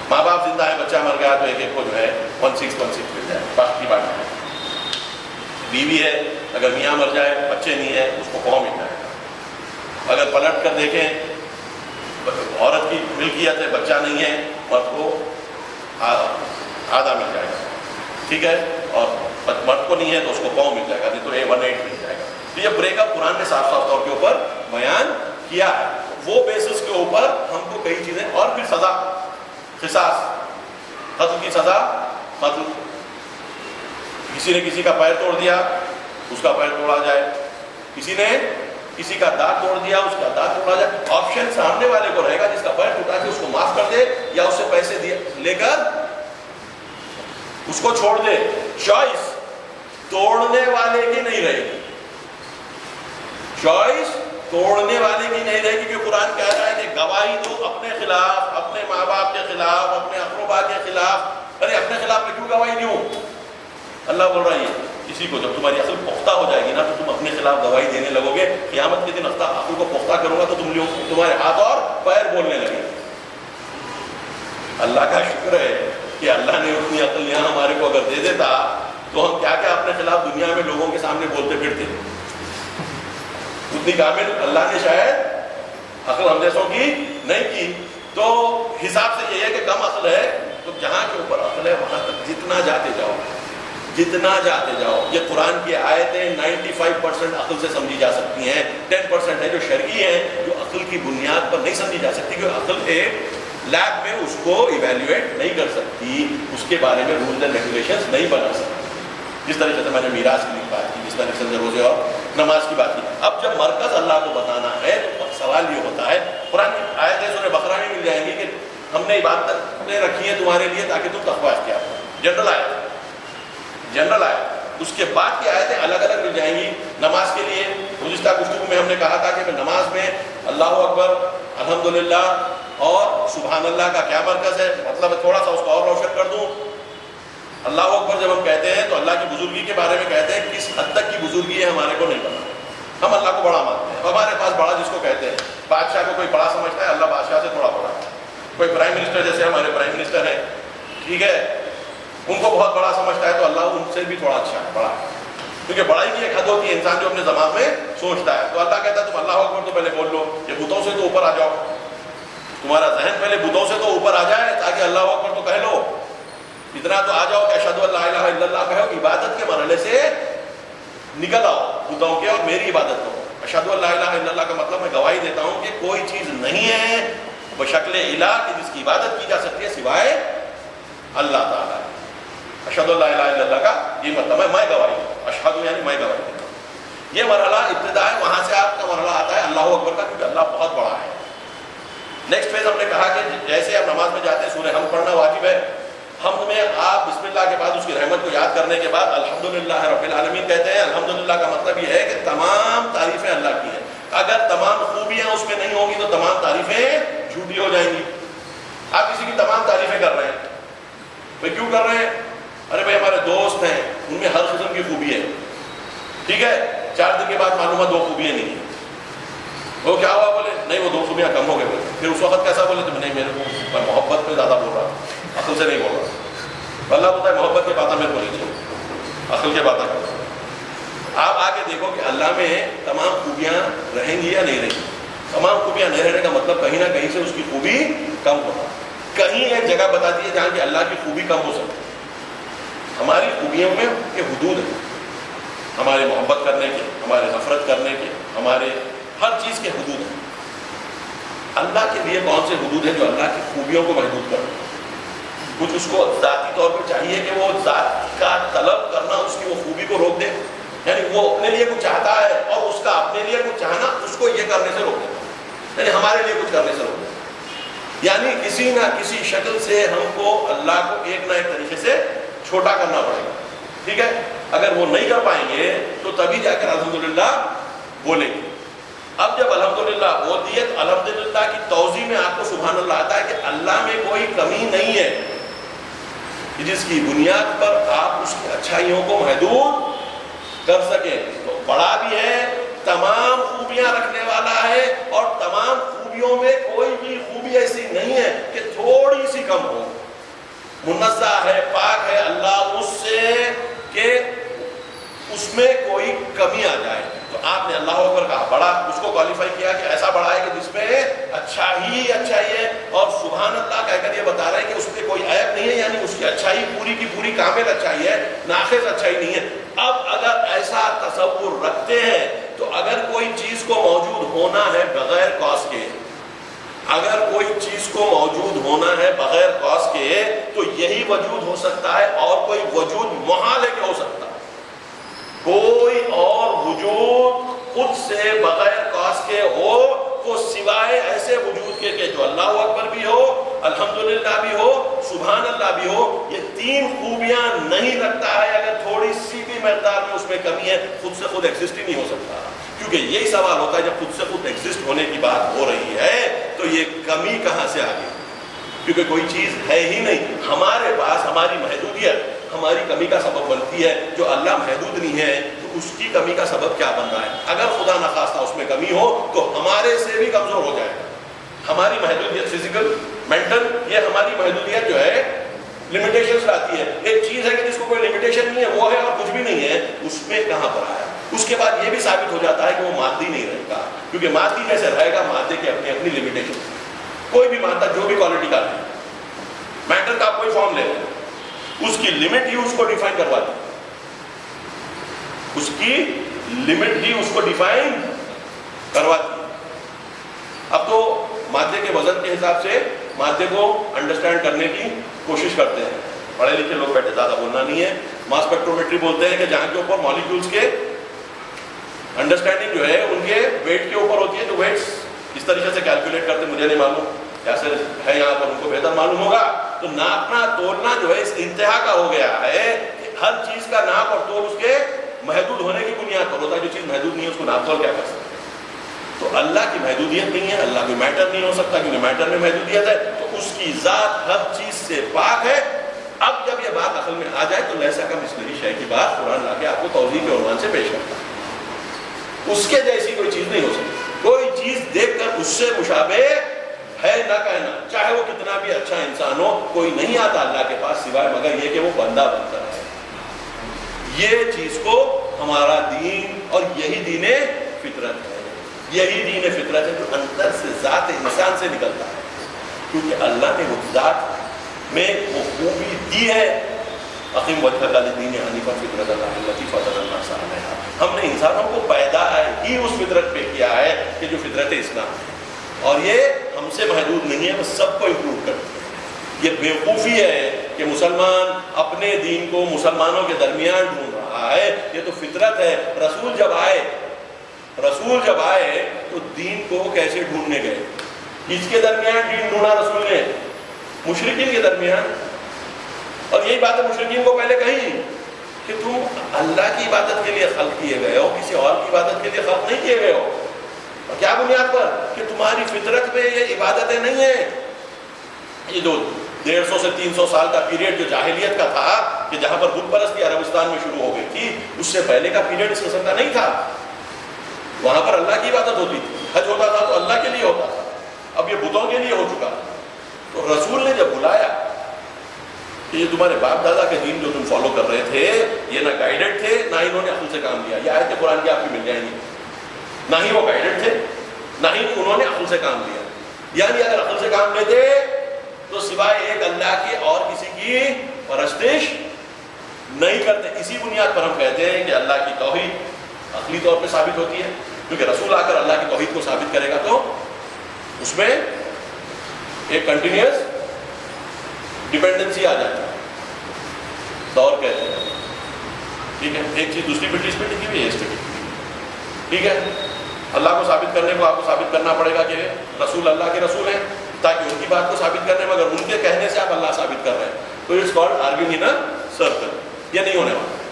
ماں باپ زندہ ہے، بچہ مر گیا تو ایک کو جو ہے 1/6 مل جائے، باقی بات ہے. بیوی ہے، اگر میاں مر جائے بچے نہیں ہے اس کو 1/4 مل جائے. اگر پلٹ کر دیکھیں عورت کی ملکیت ہے، بچہ نہیں ہے، مرد کو آدھا مل جائے گا، ٹھیک ہے، اور مرد کو نہیں ہے تو اس کو پاؤں مل جائے گا، نہیں تو 1/8 مل جائے گا۔ تو یہ بریک اپ قرآن نے صاف صاف طور کے اوپر بیان کیا ہے۔ وہ بیسس کے اوپر ہم کو کئی چیزیں، اور پھر سزا، قصاص، قتل کی سزا، قتل، کسی نے کسی کا پیر توڑ دیا اس کا پیر توڑا جائے، کسی نے کسی کا دانت توڑ دیا اس کا دانت توڑا جائے۔ آپشن سامنے والے کو رہے گا، جس کا پیر ٹوٹا کے اس کو معاف کر دے یا اس سے پیسے لے کر اس کو چھوڑ دے۔ چوائس توڑنے والے کی نہیں رہے گی، چوائس توڑنے والے کی نہیں رہے گی، کیونکہ قرآن کہہ رہا ہے کہ گواہی دو اپنے خلاف، اپنے ماں باپ کے خلاف، اپنے اقربا کے خلاف۔ ارے اپنے خلاف میں کیوں گواہی دوں؟ اللہ بول رہا ہے کسی کو جب تمہاری عقل پختہ ہو جائے گی نا تو تم اپنے خلاف گواہی دینے لگو گے، قیامت کے دن عقل کو پختہ کروں گا تو تمہارے ہاتھ اور پیر بولنے لگے۔ اللہ کا شکر ہے کہ اللہ نے اتنی عقل یہاں ہمارے کو اگر دے دیتا تو ہم کیا کیا اپنے خلاف دنیا میں لوگوں کے سامنے بولتے پھرتے۔ اتنی کامل اللہ نے شاید عقل ہم جیسوں کی نہیں کی۔ تو حساب سے یہ ہے کہ کم عقل ہے تو جہاں کے اوپر عقل ہے وہاں تک جتنا جاتے جاؤ، جتنا جاتے جاؤ۔ یہ قرآن کی آیتیں 95% عقل سے سمجھی جا سکتی ہیں، 10% ہے جو شرعی ہیں، جو عقل کی بنیاد پر نہیں سمجھی جا سکتی، کیونکہ عقل ایک لیب میں اس کو ایویلیویٹ نہیں کر سکتی، اس کے بارے میں رولز اینڈ ریگولیشنز نہیں بنا سکتی۔ جس طریقے سے میں نے میراث کی بات کی، جس طریقے سے روزے اور نماز کی بات کی۔ اب جب مرکز اللہ کو بتانا ہے تو سوال یہ ہوتا ہے، قرآن کی آیتیں سورہ بقرہ میں مل جائیں گی کہ ہم نے عبادتیں رکھی ہیں تمہارے لیے تاکہ تم تقویٰ اختیار کرو، جنرل آیت۔ اس کے بعد کی آیتیں الگ الگ مل جائیں گی۔ نماز کے لیے گزشتہ گفتگو میں ہم نے کہا تھا کہ نماز میں اللہ اکبر، الحمدللہ اور سبحان اللہ کا کیا مرکز ہے، مطلب تھوڑا سا اس کو اور روشن کر دوں۔ اللہ اکبر جب ہم کہتے ہیں تو اللہ کی بزرگی کے بارے میں کہتے ہیں، کس حد تک کی بزرگی ہے ہمارے کو نہیں پتا، ہم اللہ کو بڑا مانتے ہیں۔ ہمارے پاس بڑا جس کو کہتے ہیں، بادشاہ کو کوئی بڑا سمجھتا ہے، اللہ بادشاہ سے تھوڑا بڑا ہے۔ کوئی پرائم منسٹر جیسے ہمارے پرائم منسٹر ہیں، ٹھیک ہے، ان کو بہت بڑا سمجھتا ہے تو اللہ ان سے بھی تھوڑا اچھا ہے، بڑا ہے، کیونکہ بڑائی کی ایک حد ہوتی ہے انسان جو اپنے دماغ میں سوچتا ہے۔ تو اللہ کہتا ہے تم اللہ اکبر تو پہلے بول لو، یہ بتوں سے تو اوپر آ جاؤ، تمہارا ذہن پہلے بتوں سے تو اوپر آ جائے تاکہ اللہ اکبر تو کہہ لو، اتنا تو آ جاؤ کہ اشہد ان لا الہ الا اللہ کہو، عبادت کے مرحلے سے نکل آؤ بتوں کے اور میری عبادت کرو۔ اشہد ان لا الہ الا اللہ کا مطلب میں گواہی دیتا ہوں کہ کوئی چیز نہیں ہے بشکل الہ کہ جس کی عبادت کی جا سکتی ہے سوائے اللہ تعالیٰ۔ اشہد ان لا الہ الا اللہ کا یہ مطلب ہے میں گواہی دیتا ہوں، اشہد یعنی میں گواہی دیتا ہوں۔ یہ مرحلہ ابتدا ہے، وہاں سے آپ کا مرحلہ آتا ہے اللہ اکبر کا، کیونکہ اللہ بہت بڑا ہے۔ نیکسٹ فیز ہم نے کہا کہ جیسے آپ نماز میں جاتے ہیں سورہ حمد پڑھنا واجب ہے، حمد میں آپ بسم اللہ کے بعد اس کی رحمت کو یاد کرنے کے بعد الحمدللہ رب العالمین کہتے ہیں۔ الحمدللہ کا مطلب یہ ہے کہ تمام تعریفیں اللہ کی ہیں، اگر تمام خوبیاں اس میں نہیں ہوں گی تو تمام تعریفیں جھوٹی ہو جائیں گی۔ آپ کسی کی تمام تعریفیں کر رہے ہیں، بھائی کیوں کر رہے ہیں؟ ارے بھائی ہمارے دوست ہیں ان میں ہر قسم کی خوبی ہے، ٹھیک ہے، 4 دن کے بعد معلوم ہے 2 خوبیاں نہیں ہیں، وہ کیا ہوا؟ بولے نہیں وہ 2 خوبیاں کم ہو گئے، بولے پھر اس وقت کیسا بولے تو نہیں میرے کو میں محبت پہ زیادہ بول رہا ہوں، عقل سے نہیں بول رہا۔ اللہ بولتا ہے محبت کی باتیں میرے کو نہیں چھوڑ، عقل کی باتیں کرو۔ آپ آ کے دیکھو کہ اللہ میں تمام خوبیاں رہیں گی یا نہیں رہیں گی۔ تمام خوبیاں نہیں رہنے کا مطلب کہیں نہ کہیں سے اس کی خوبی کم ہوگا۔ کہیں ایک جگہ بتاتی ہے جہاں کہ اللہ کی خوبی کم ہو سکتی ہے۔ ہماری خوبیوں میں یہ حدود ہیں، ہمارے محبت کرنے کے، ہمارے نفرت کرنے کے، ہمارے ہر چیز کے حدود ہیں۔ اللہ کے لیے کون سے حدود ہیں جو اللہ کی خوبیوں کو محدود کر دیں؟ کچھ اس کو ذاتی طور پر چاہیے کہ وہ ذات کا طلب کرنا اس کی وہ خوبی کو روک دے، یعنی وہ اپنے لیے کچھ چاہتا ہے اور اس کا اپنے لیے کچھ چاہنا اس کو یہ کرنے سے روک دیتا، یعنی ہمارے لیے کچھ کرنے سے روک دیتا۔ یعنی کسی نہ کسی شکل سے ہم کو اللہ کو ایک نہ ایک طریقے سے چھوٹا کرنا پڑے گا، ٹھیک ہے۔ اگر وہ نہیں کر پائیں گے تو تبھی جا کر الحمدللہ بولیں گے۔ اب جب الحمدللہ بول دیے تو الحمدللہ کی توضیح میں آپ کو سبحان اللہ آتا ہے کہ اللہ میں کوئی کمی نہیں ہے جس کی بنیاد پر آپ اس کی اچھائیوں کو محدود کر سکیں۔ تو بڑا بھی ہے، تمام خوبیاں رکھنے والا ہے، اور تمام خوبیوں میں کوئی بھی خوبی ایسی نہیں ہے کہ تھوڑی سی کم ہو۔ منزہ ہے، پاک ہے اللہ اس سے کہ اس میں کوئی کمی آ جائے۔ تو آپ نے اللہ اکبر کہا، بڑا اس کو کوالیفائی کیا کہ ایسا بتا رہے ہیں کہ اس پہ کوئی عیب نہیں ہے، یعنی اس کی اچھائی پوری کی پوری کامل اچھائی ہے، ناقص اچھائی نہیں ہے۔ اب اگر ایسا تصور رکھتے ہیں تو اگر کوئی چیز کو موجود ہونا ہے بغیر کاز کے، اگر کوئی چیز کو موجود ہونا ہے بغیر کاز کے تو یہی وجود ہو سکتا ہے، اور کوئی وجود محال ہے کہ ہو سکتا ہے۔ کوئی اور وجود خود سے بغیر کاز کے ہو وہ سوائے ایسے وجود کے کہ جو اللہ اکبر بھی ہو، الحمدللہ بھی ہو، سبحان اللہ بھی ہو، یہ تین خوبیاں نہیں رکھتا ہے۔ اگر تھوڑی سی بھی مقدار میں اس میں کمی ہے، خود سے خود ایگزسٹ ہی نہیں ہو سکتا۔ کیونکہ یہی سوال ہوتا ہے جب خود سے خود ایگزسٹ ہونے کی بات ہو رہی ہے تو یہ کمی کہاں سے آ گئی؟ کیونکہ کوئی چیز ہے ہی نہیں۔ ہمارے پاس ہماری محدودیت ہماری کمی کا سبب بنتی ہے، جو اللہ محدود نہیں ہے تو اس کی کمی کا سبب کیا بن رہا ہے؟ اگر خدا نخواستہ اس میں کمی ہو تو ہمارے سے بھی کمزور ہو جائے گا۔ ہماری محدودیت فزیکل، مینٹل، یہ ہماری محدودیت جو ہے لمیٹیشنز لاتی ہے۔ ایک چیز ہے کہ جس کو کوئی لمیٹیشن نہیں ہے وہ ہے اور کچھ بھی نہیں ہے، اس میں کہاں پر آیا؟ اس کے بعد یہ بھی ثابت ہو جاتا ہے کہ وہ مادی نہیں رہے گا، کیونکہ مادی کیسے رہے گا؟ مادے کی اپنی اپنی لمیٹیشن۔ کوئی بھی مادہ جو بھی کوالٹی کا ہے، میٹر کا کوئی فارم لے لیں، اس کی لمٹ ہی اس کو ڈیفائن کرواتی ہے، اس کی لمٹ ہی اس کو ڈیفائن کرواتی ہے۔ اب تو مادے کے وزن کے حساب سے مادے کو انڈرسٹینڈ کرنے کی کوشش کرتے ہیں، پڑھے لکھے لوگ بیٹھے، زیادہ بولنا نہیں ہے۔ ماس اسپیکٹرومیٹری بولتے ہیں کہ جہاں کے اوپر مالیکیولز کے انڈرسٹینڈنگ جو ہے ان کے ویٹ کے اوپر ہوتی ہے، تو ویٹس اس طریقے سے کیلکولیٹ کرتے، مجھے نہیں معلوم ایسے ہے یہاں پر، ان کو بہتر معلوم ہوگا۔ تو ناپنا تولنا جو ہے اس انتہا کا ہو گیا ہے کہ ہر چیز کا ناپ اور تول اس کے محدود ہونے کی بنیاد پر ہوتا ہے۔ جو چیز محدود نہیں ہے اس کو ناپ تول کیا کر سکتے؟ تو اللہ کی محدودیت نہیں ہے، اللہ بھی میٹر نہیں ہو سکتا کیونکہ میٹر میں محدودیت ہے، تو اس کی ذات ہر چیز سے پاک ہے۔ اب جب یہ بات عقل میں آ جائے تو لیسا کا مثلی شے کی بات قرآن لا کے آپ کو توضیح کے عنوان سے پیش کرتا ہے۔ اس کے جیسی کوئی چیز نہیں ہو سکتی۔ کوئی چیز دیکھ کر اس سے مشابہ ہے نہ کہنا، چاہے وہ کتنا بھی اچھا انسان ہو، کوئی نہیں آتا اللہ کے پاس سوائے مگر یہ کہ وہ بندہ بنتا ہے۔ یہ چیز کو ہمارا دین، اور یہی دین فطرت ہے، یہی دین فطرت ہے جو اندر سے ذات انسان سے نکلتا ہے، کیونکہ اللہ نے وہ ذات میں وہ خوبی دی ہے۔ اقیم وجہک للدین حنیفا فطرت اللہ التی فطر الناس علیہا۔ ہم نے انسانوں کو پیدا ہی اس فطرت پہ کیا ہے کہ جو فطرت اسلام ہے، اور یہ ہم سے محدود نہیں ہے، وہ سب کو امپروو کرتی ہے۔ یہ بیوقوفی ہے کہ مسلمان اپنے دین کو مسلمانوں کے درمیان ڈھونڈ رہا ہے، یہ تو فطرت ہے۔ رسول جب آئے تو دین کو کیسے ڈھونڈنے گئے؟ کس کے درمیان دین ڈھونڈا رسول نے؟ مشرکین کے درمیان۔ اور یہی بات مشرکین کو پہلے کہی کہ تم اللہ کی عبادت کے لیے خلق کیے گئے ہو، کسی اور کی عبادت کے لیے خلق نہیں کیے گئے ہو۔ اور کیا بنیاد پر؟ کہ تمہاری فطرت میں یہ عبادتیں نہیں ہیں۔ یہ جو 150 سے 300 سال کا پیریڈ جو جاہلیت کا تھا کہ جہاں پر بت پرستی عربستان میں شروع ہو گئی تھی، اس سے پہلے کا پیریڈ اس قسم کا نہیں تھا۔ وہاں پر اللہ کی عبادت ہوتی تھی، حج ہوتا تھا تو اللہ کے لیے ہوتا تھا، اب یہ بتوں کے لیے ہو چکا۔ تو رسول نے جب بلایا کہ یہ تمہارے باپ دادا کے دین جو تم فالو کر رہے تھے یہ نہ گائیڈڈ تھے، نہ انہوں نے عقل سے کام لیا، یہ آیت قرآن کی آپ کی مل جائیں گی، نہ ہی وہ گائیڈڈ تھے نہ ہی انہوں نے عقل سے کام لیا۔ یعنی اگر عقل سے کام لیتے تو سوائے ایک اللہ کی اور کسی کی پرستش نہیں کرتے۔ اسی بنیاد پر ہم کہتے ہیں کہ اللہ کی توحید عقلی طور پہ ثابت ہوتی ہے، کیونکہ رسول آ کر اللہ کی توحید کو ثابت کرے گا تو اس میں ایک کنٹینیوس ڈیپینڈنسی آ جاتی ہے، دور کہتے ہیں، ٹھیک ہے۔ ایک چیز دوسری پہ ٹکی ہوئی ہے، اس پہ ٹھیک ہے۔ اللہ کو ثابت کرنے کو آپ کو ثابت کرنا پڑے گا کہ رسول اللہ کے رسول ہیں، تاکہ ان کی بات کو ثابت کرنے میں اگر ان کے کہنے سے آپ اللہ ثابت کر رہے ہیں تو it's called arguing in a circle, یہ نہیں ہونے والا،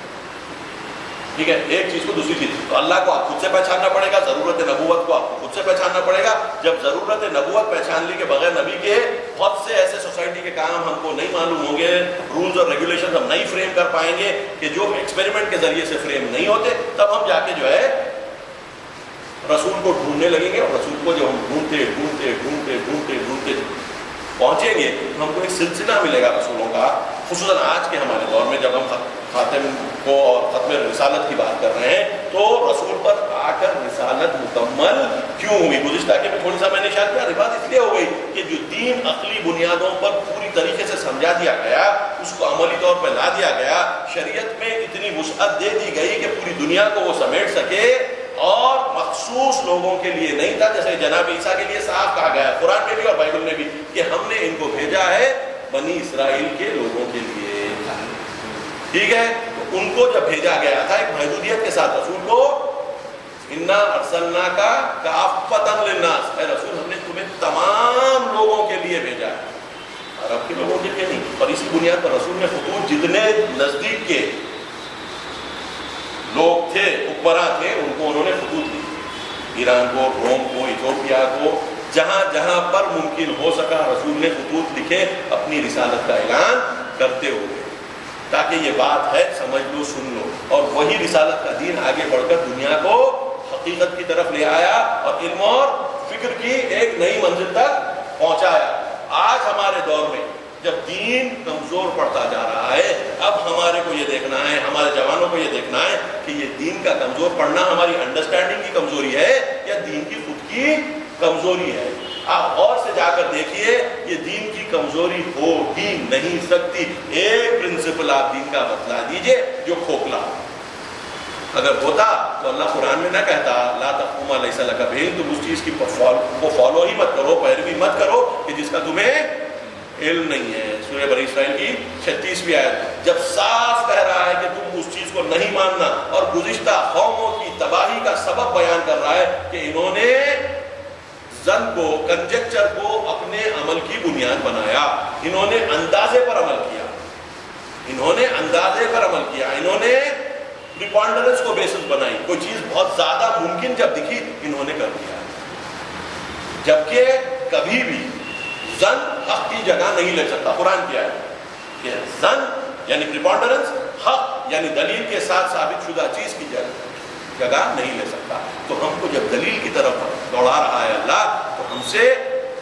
ٹھیک ہے۔ ایک چیز کو دوسری چیز، تو اللہ کو آپ خود سے پہچاننا پڑے گا، ضرورت نبوت کو آپ کو خود سے پہچاننا پڑے گا۔ جب ضرورت نبوت پہچان لی کے بغیر نبی کے بہت سے ایسے سوسائٹی کے کام ہم کو نہیں معلوم ہوں گے، رولز اور ریگولیشن ہم نہیں فریم کر پائیں گے کہ جو ایکسپیریمنٹ کے ذریعے سے فریم نہیں ہوتے، تب ہم جا کے جو ہے رسول کو ڈھونڈنے لگیں گے، اور رسول کو جب ہم ڈھونڈتے پہنچیں گے تو ہم کو ایک سلسلہ ملے گا رسولوں کا. خصوصاً آج کے ہمارے دور میں جب ہم خاتم کو اور ختم رسالت کی بات کر رہے ہیں تو رسول پر آ کر رسالت مکمل کیوں ہوئی؟ گزشتہ کے میں تھوڑی سا میں نے اشارہ کیا، بات اس لیے ہو گئی کہ جو دین عقلی بنیادوں پر پوری طریقے سے سمجھا دیا گیا، اس کو عملی طور پہ لا دیا گیا، شریعت میں اتنی وسعت دے دی گئی کہ پوری دنیا کو وہ سمیٹ سکے، اور مخصوص لوگوں کے لیے نہیں تھا. جیسے جناب عیسیٰ کے لیے صاف کہا گیا ہے قرآن میں بھی اور بائبل میں بھی کہ ہم نے ان کو بھیجا ہے بنی اسرائیل کے لوگوں کے لیے. ٹھیک ہے، تو ان کو جب بھیجا گیا تھا ایک محدودیت کے ساتھ رسول کو، انا ارسلناک کافۃ للناس، اے رسول ہم نے تمہیں تمام لوگوں کے لیے بھیجا ہے، عرب کے لوگوں کے لیے نہیں. اور اسی بنیاد پر رسول نے خطوط جتنے نزدیک کے لوگ تھے، حکمراں تھے، ان کو انہوں نے خطوط لکھے، ایران کو، روم کو، ایتھوپیا کو، جہاں جہاں پر ممکن ہو سکا رسول نے خطوط لکھے اپنی رسالت کا اعلان کرتے ہوئے، تاکہ یہ بات ہے سمجھ لو، سن لو. اور وہی رسالت کا دین آگے بڑھ کر دنیا کو حقیقت کی طرف لے آیا اور علم اور فکر کی ایک نئی منزل تک پہنچایا. آج ہمارے دور میں جب دین کمزور پڑتا جا رہا ہے، اب ہمارے کو یہ دیکھنا ہے، ہمارے جوانوں کو یہ دیکھنا ہے کہ یہ دین کا کمزور پڑنا ہماری انڈرسٹینڈنگ کی کمزوری ہے یا دین کی خود کی کمزوری ہے. آپ غور سے جا کر دیکھیے، یہ دین کی کمزوری ہو ہی نہیں سکتی. ایک پرنسپل آپ دین کا بتلا دیجئے جو کھوکھلا ہو. اگر ہوتا تو اللہ قرآن میں نہ کہتا لا تقف ما لیس لک بہ، تم اس چیز کی کو فالو ہی مت کرو، پیروی مت کرو کہ جس کا تمہیں علم نہیں ہے. سورہ بنی اسرائیل کی 36ویں آیت جب صاف کہہ رہا ہے کہ تم اس چیز کو نہیں ماننا، اور گزشتہ قوموں کی تباہی کا سبب بیان کر رہا ہے کہ انہوں نے ظن کو، کنجکچر کو اپنے عمل کی بنیاد بنایا، انہوں نے اندازے پر عمل کیا، انہوں نے اندازے پر عمل کیا، انہوں نے پریپونڈرنس کو بیسس بنائی. کوئی چیز بہت زیادہ ممکن جب دکھی انہوں نے کر دیا، جبکہ کبھی بھی ظن حق کی جگہ نہیں لے سکتا. قرآن کیا ہے کہ ظن یعنی پریپونڈرنس، حق یعنی دلیل کے ساتھ ثابت شدہ چیز کی جگہ نہیں لے سکتا. تو ہم کو جب دلیل کی طرف دوڑا رہا ہے اللہ، تو ہم سے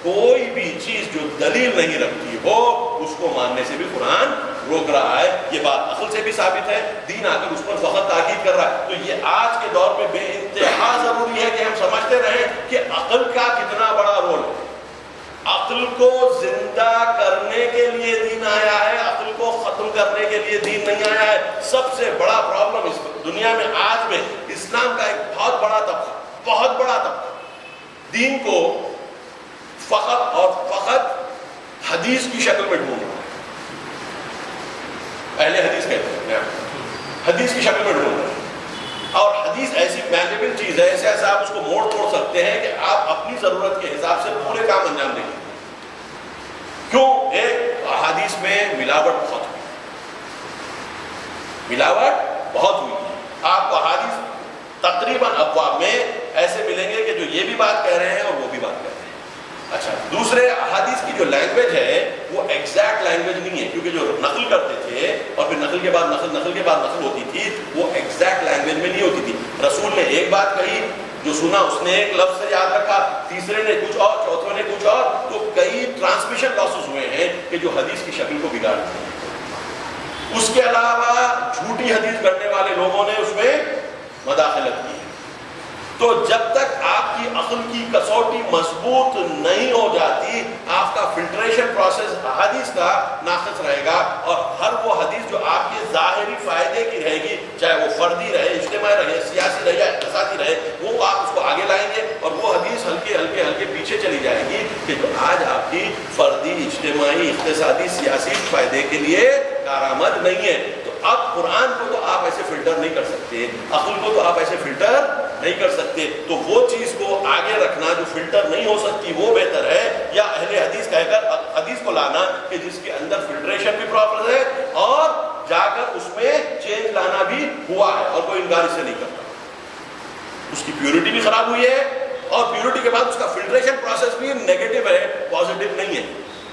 کوئی بھی چیز جو دلیل نہیں رکھتی ہو اس کو ماننے سے بھی قرآن روک رہا ہے. یہ بات عقل سے بھی ثابت ہے، دین آ کر اس پر فقط تاکید کر رہا ہے. تو یہ آج کے دور میں بے انتہا ضروری ہے کہ ہم سمجھتے رہیں کہ عقل کا کتنا بڑا رول ہے. عقل کو زندہ کرنے کے لیے دین آیا ہے، عقل کو ختم کرنے کے لیے دین نہیں آیا ہے. سب سے بڑا پرابلم اس دنیا میں آج میں اسلام کا ایک بہت بڑا طبقہ دین کو فقط اور فقط حدیث کی شکل میں ڈھونڈ رہا ہے. اہل حدیث کہتے ہیں حدیث کی شکل میں ڈھونڈ رہے ہیں، اور حدیث ایسی میلیبل چیز ہے، ایسے آپ اس کو موڑ توڑ سکتے ہیں کہ آپ اپنی ضرورت کے حساب سے پورے کام انجام دیں گے. کیوں؟ ایک احادیث میں ملاوٹ بہت ہوئی. آپ کو احادیث تقریباً ابواب میں ایسے ملیں گے کہ جو یہ بھی بات کہہ رہے ہیں اور وہ بھی بات کہہ رہے ہیں. اچھا، دوسرے احادیث کی جو لینگویج ہے وہ ایگزیکٹ لینگویج نہیں ہے، کیونکہ جو نقل کرتے تھے اور پھر نقل کے بعد نقل ہوتی تھی، وہ ایگزیکٹ لینگویج میں نہیں ہوتی تھی. رسول نے ایک بات کہی، جو سنا اس نے ایک لفظ سے یاد رکھا، تیسرے نے کچھ اور، چوتھے نے کچھ اور، تو کئی ٹرانسمیشن لاسز ہوئے ہیں کہ جو حدیث کی شکل کو بگاڑ دیا. اس کے علاوہ جھوٹی حدیث گڑھنے والے لوگوں نے اس میں مداخلت کی. تو جب تک آپ کی عقل کی کسوٹی مضبوط نہیں ہو جاتی، آپ کا فلٹریشن پروسیس حدیث کا ناقص رہے گا، اور ہر وہ حدیث جو آپ کے ظاہری فائدے کی رہے گی، چاہے وہ فردی رہے، اجتماعی رہے، سیاسی رہے یا اقتصادی رہے، وہ آپ اس کو آگے لائیں گے، اور وہ حدیث ہلکے پیچھے چلی جائے گی کہ جو آج آپ کی فردی، اجتماعی، اقتصادی، سیاسی فائدے کے لیے کارآمد نہیں ہے. تو اب قرآن کو تو آپ ایسے فلٹر نہیں کر سکتے، عقل کو تو آپ ایسے فلٹر نہیں کر سکتے. تو وہ چیز کو آگے رکھنا جو فلٹر نہیں ہو سکتی وہ بہتر ہے، یا اہل حدیث کہہ کر حدیث کو لانا کہ جس کے اندر فلٹریشن بھی پراپر ہے اور جا کر اس میں چینج لانا بھی ہوا ہے اور کوئی انکار اس سے نہیں کرتا. اس کی پیورٹی بھی خراب ہوئی ہے، اور پیورٹی کے بعد اس کا فلٹریشن پروسیس بھی نیگیٹو ہے، پازیٹیو نہیں ہے.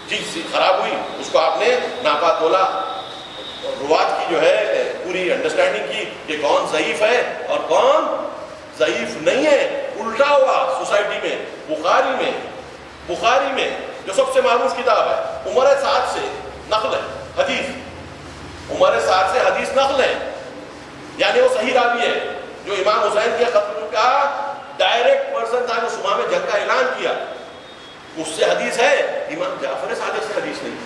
چیز خراب ہوئی، اس کو آپ نے ناپا تولا، روات کی جو ہے پوری انڈرسٹینڈنگ کی کہ کون ضعیف ہے اور کون ضعیف نہیں ہے. الٹا ہوا سوسائٹی میں، بخاری میں جو سب سے معروف کتاب ہے، عمر سعد سے نقل ہے حدیث، عمر سعد سے حدیث نقل ہے، یعنی وہ صحیح راوی ہے، جو امام حسین کے قتل کا ڈائریکٹ پرسن تھا، جو صبح میں جنگ کا اعلان کیا، اس سے حدیث ہے، امام جعفر صادق سے حدیث نہیں۔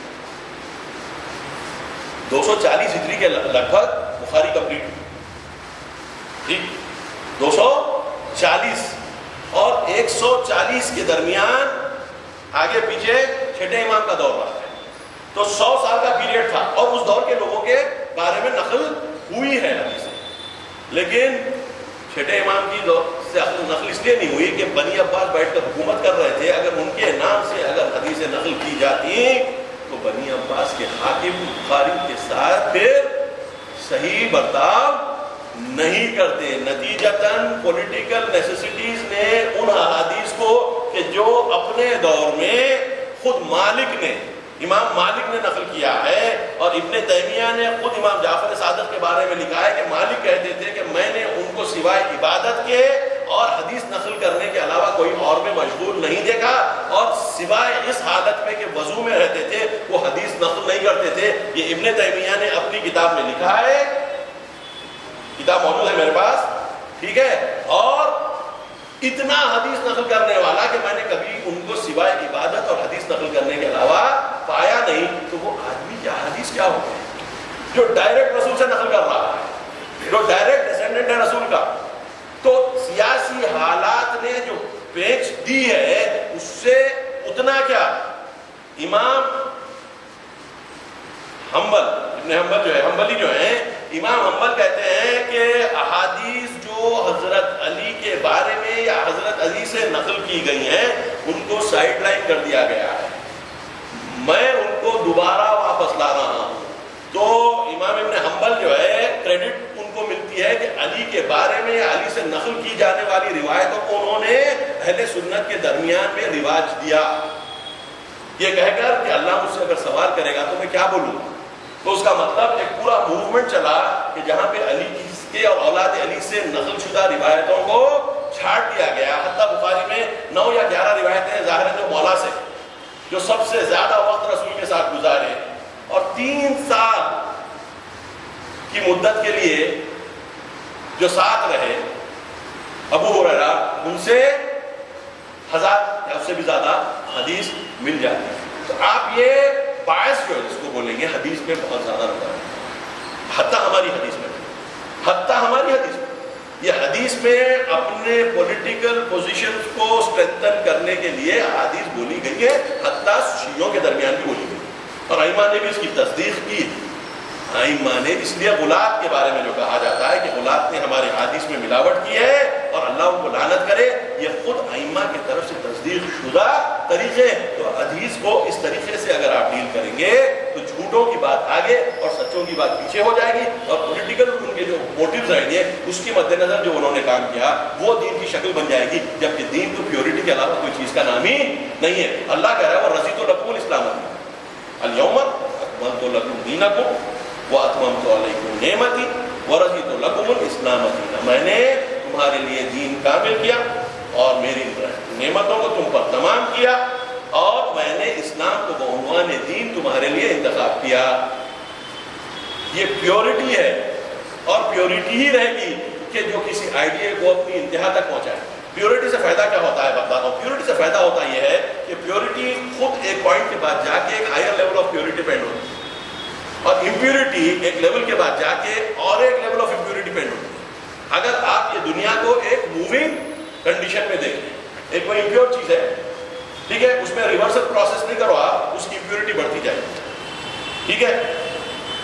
240 ہجری کے لگ بھگ بخاری کمپلیٹ، ٹھیک، 240 اور 140 کے درمیان آگے پیچھے چھٹے امام کا دور رہا ہے، تو 100 سال کا پیریڈ تھا، اور اس دور کے لوگوں کے بارے میں نقل ہوئی ہے حدیث، لیکن چھٹے امام کی سے نقل اس لیے نہیں ہوئی کہ بنی عباس بیٹھ کر حکومت کر رہے تھے، اگر ان کے نام سے اگر حدیثیں نقل کی جاتی تو بنی عباس کے حاکم بخاری کے ساتھ پھر صحیح برتاؤ نہیں کرتے۔ نتیجتاً پولیٹیکل نیسیسٹیز نے ان احادیث کو کہ جو اپنے دور میں خود مالک نے، امام مالک نے نقل کیا ہے، اور ابن تیمیہ نے خود امام جعفر صادق کے بارے میں لکھا ہے کہ مالک کہتے تھے کہ میں نے ان کو سوائے عبادت کے اور حدیث نقل کرنے کے علاوہ کوئی اور میں مشغول نہیں دیکھا، اور سوائے اس حالت میں کہ وضو میں رہتے تھے وہ حدیث نقل نہیں کرتے تھے۔ یہ ابن تیمیہ نے اپنی کتاب میں لکھا ہے، کتاب موجود ہے میرے پاس، ٹھیک ہے، اور اتنا حدیث نقل کرنے والا کہ میں نے کبھی ان کو سوائے عبادت اور حدیث نقل کرنے کے علاوہ پایا نہیں۔ تو وہ آدمی کیا حدیث کیا ہوگا جو ڈائریکٹ رسول سے نقل کر رہا ہے، جو ڈائریکٹ ڈسینڈنٹ ہے رسول کا۔ تو سیاسی حالات نے جو پیچ دی ہے اس سے اتنا کیا، امام حنبل، ابن حنبل جو ہے، حنبلی جو ہیں، امام حنبل کہتے ہیں کہ احادیث جو حضرت علی کے بارے میں یا حضرت علی سے نقل کی گئی ہیں ان کو سائڈ لائن کر دیا گیا ہے، میں ان کو دوبارہ واپس لا رہا ہوں۔ تو امام ابن حنبل جو ہے کریڈٹ ان کو ملتی ہے کہ علی کے بارے میں یا علی سے نقل کی جانے والی روایتوں کو انہوں نے اہل سنت کے درمیان میں رواج دیا، یہ کہہ کر کہ اللہ مجھ سے اگر سوال کرے گا تو میں کیا بولوں۔ تو اس کا مطلب ایک پورا موومنٹ چلا کہ جہاں پہ علی کے اور اولاد علی سے نقل شدہ روایتوں کو چھاڑ دیا گیا، حتیٰ بخاری میں 9 یا 11 روایتیں ظاہر ہیں جو مولا سے، جو سب سے زیادہ وقت رسول کے ساتھ گزارے اور 3 سال کی مدت کے لیے جو ساتھ رہے، ابو ہریرہ، ان سے 1000 یا اس سے بھی زیادہ حدیث مل جاتی ہے۔ تو آپ یہ باعث جو ہے جس کو بولیں گے حدیث میں بہت زیادہ رہتا ہے، حتیٰ ہماری حدیث میں، یہ حدیث میں اپنے پولیٹیکل پوزیشنز کو اسٹرینتھن کرنے کے لیے حدیث بولی گئی ہے، حتیٰ شیعوں کے درمیان بھی بولی گئی، اور ائمہ نے بھی اس کی تصدیق کی۔ ائمہ نے اس لیے غلاط کے بارے میں جو کہا جاتا ہے کہ غلاط نے ہمارے حدیث میں ملاوٹ کی ہے اور اللہ ان کو لعنت کرے، یہ خود ائمہ کی طرف سے تصدیق شدہ طریقے ہیں۔ تو حدیث کو اس طریقے سے اگر آپ ڈیل کریں گے تو جھوٹوں کی بات آگے اور سچوں کی بات پیچھے ہو جائے گی، اور پولیٹیکل ان کے جو موٹیوز رہیں گے اس کے مد نظر جو انہوں نے کام کیا وہ دین کی شکل بن جائے گی، جبکہ دین تو پیورٹی کے علاوہ کوئی چیز کا نام ہی نہیں ہے۔ اللہ کہہ رہا ہے وَرَضِيتُ لَكُمُ الْإِسْلَامَ الْيَوْمَ أَكْمَلْتُ لَكُمْ دِينَكُمْ وَأَتْمَمْتُ عَلَيْكُمْ نِعْمَتِي وَرَضِيتُ لَكُمُ الْإِسْلَامَ دِينًا، میں نے تمہارے لیے دین کامل کیا اور میری نعمتوں کو تم پر تمام کیا، اور میں نے اسلام کو بعنوان دین تمہارے لیے انتخاب کیا۔ یہ پیورٹی ہے، اور پیورٹی ہی رہے گی کہ جو کسی آئیڈیا کو اپنی انتہا تک پہنچائے۔ پیورٹی سے فائدہ کیا ہوتا ہے بتاتا ہوں۔ پیورٹی سے فائدہ ہوتا یہ ہے کہ پیورٹی خود ایک پوائنٹ کے بعد جا کے ایک ہائر لیول آف پیورٹی پینڈ ہوتی ہے، اور امپیورٹی ایک لیول کے بعد جا کے اور ایک لیول آف امپیورٹی پینڈ ہوتی ہے۔ اگر آپ یہ دنیا کو ایک موونگ کنڈیشن میں دیکھیں، ایک کوئی امپیور چیز ہے، ٹھیک ہے، اس میں ریورسل پروسیس نہیں کرو آپ، اس کی امپیورٹی بڑھتی جائے گی، ٹھیک ہے،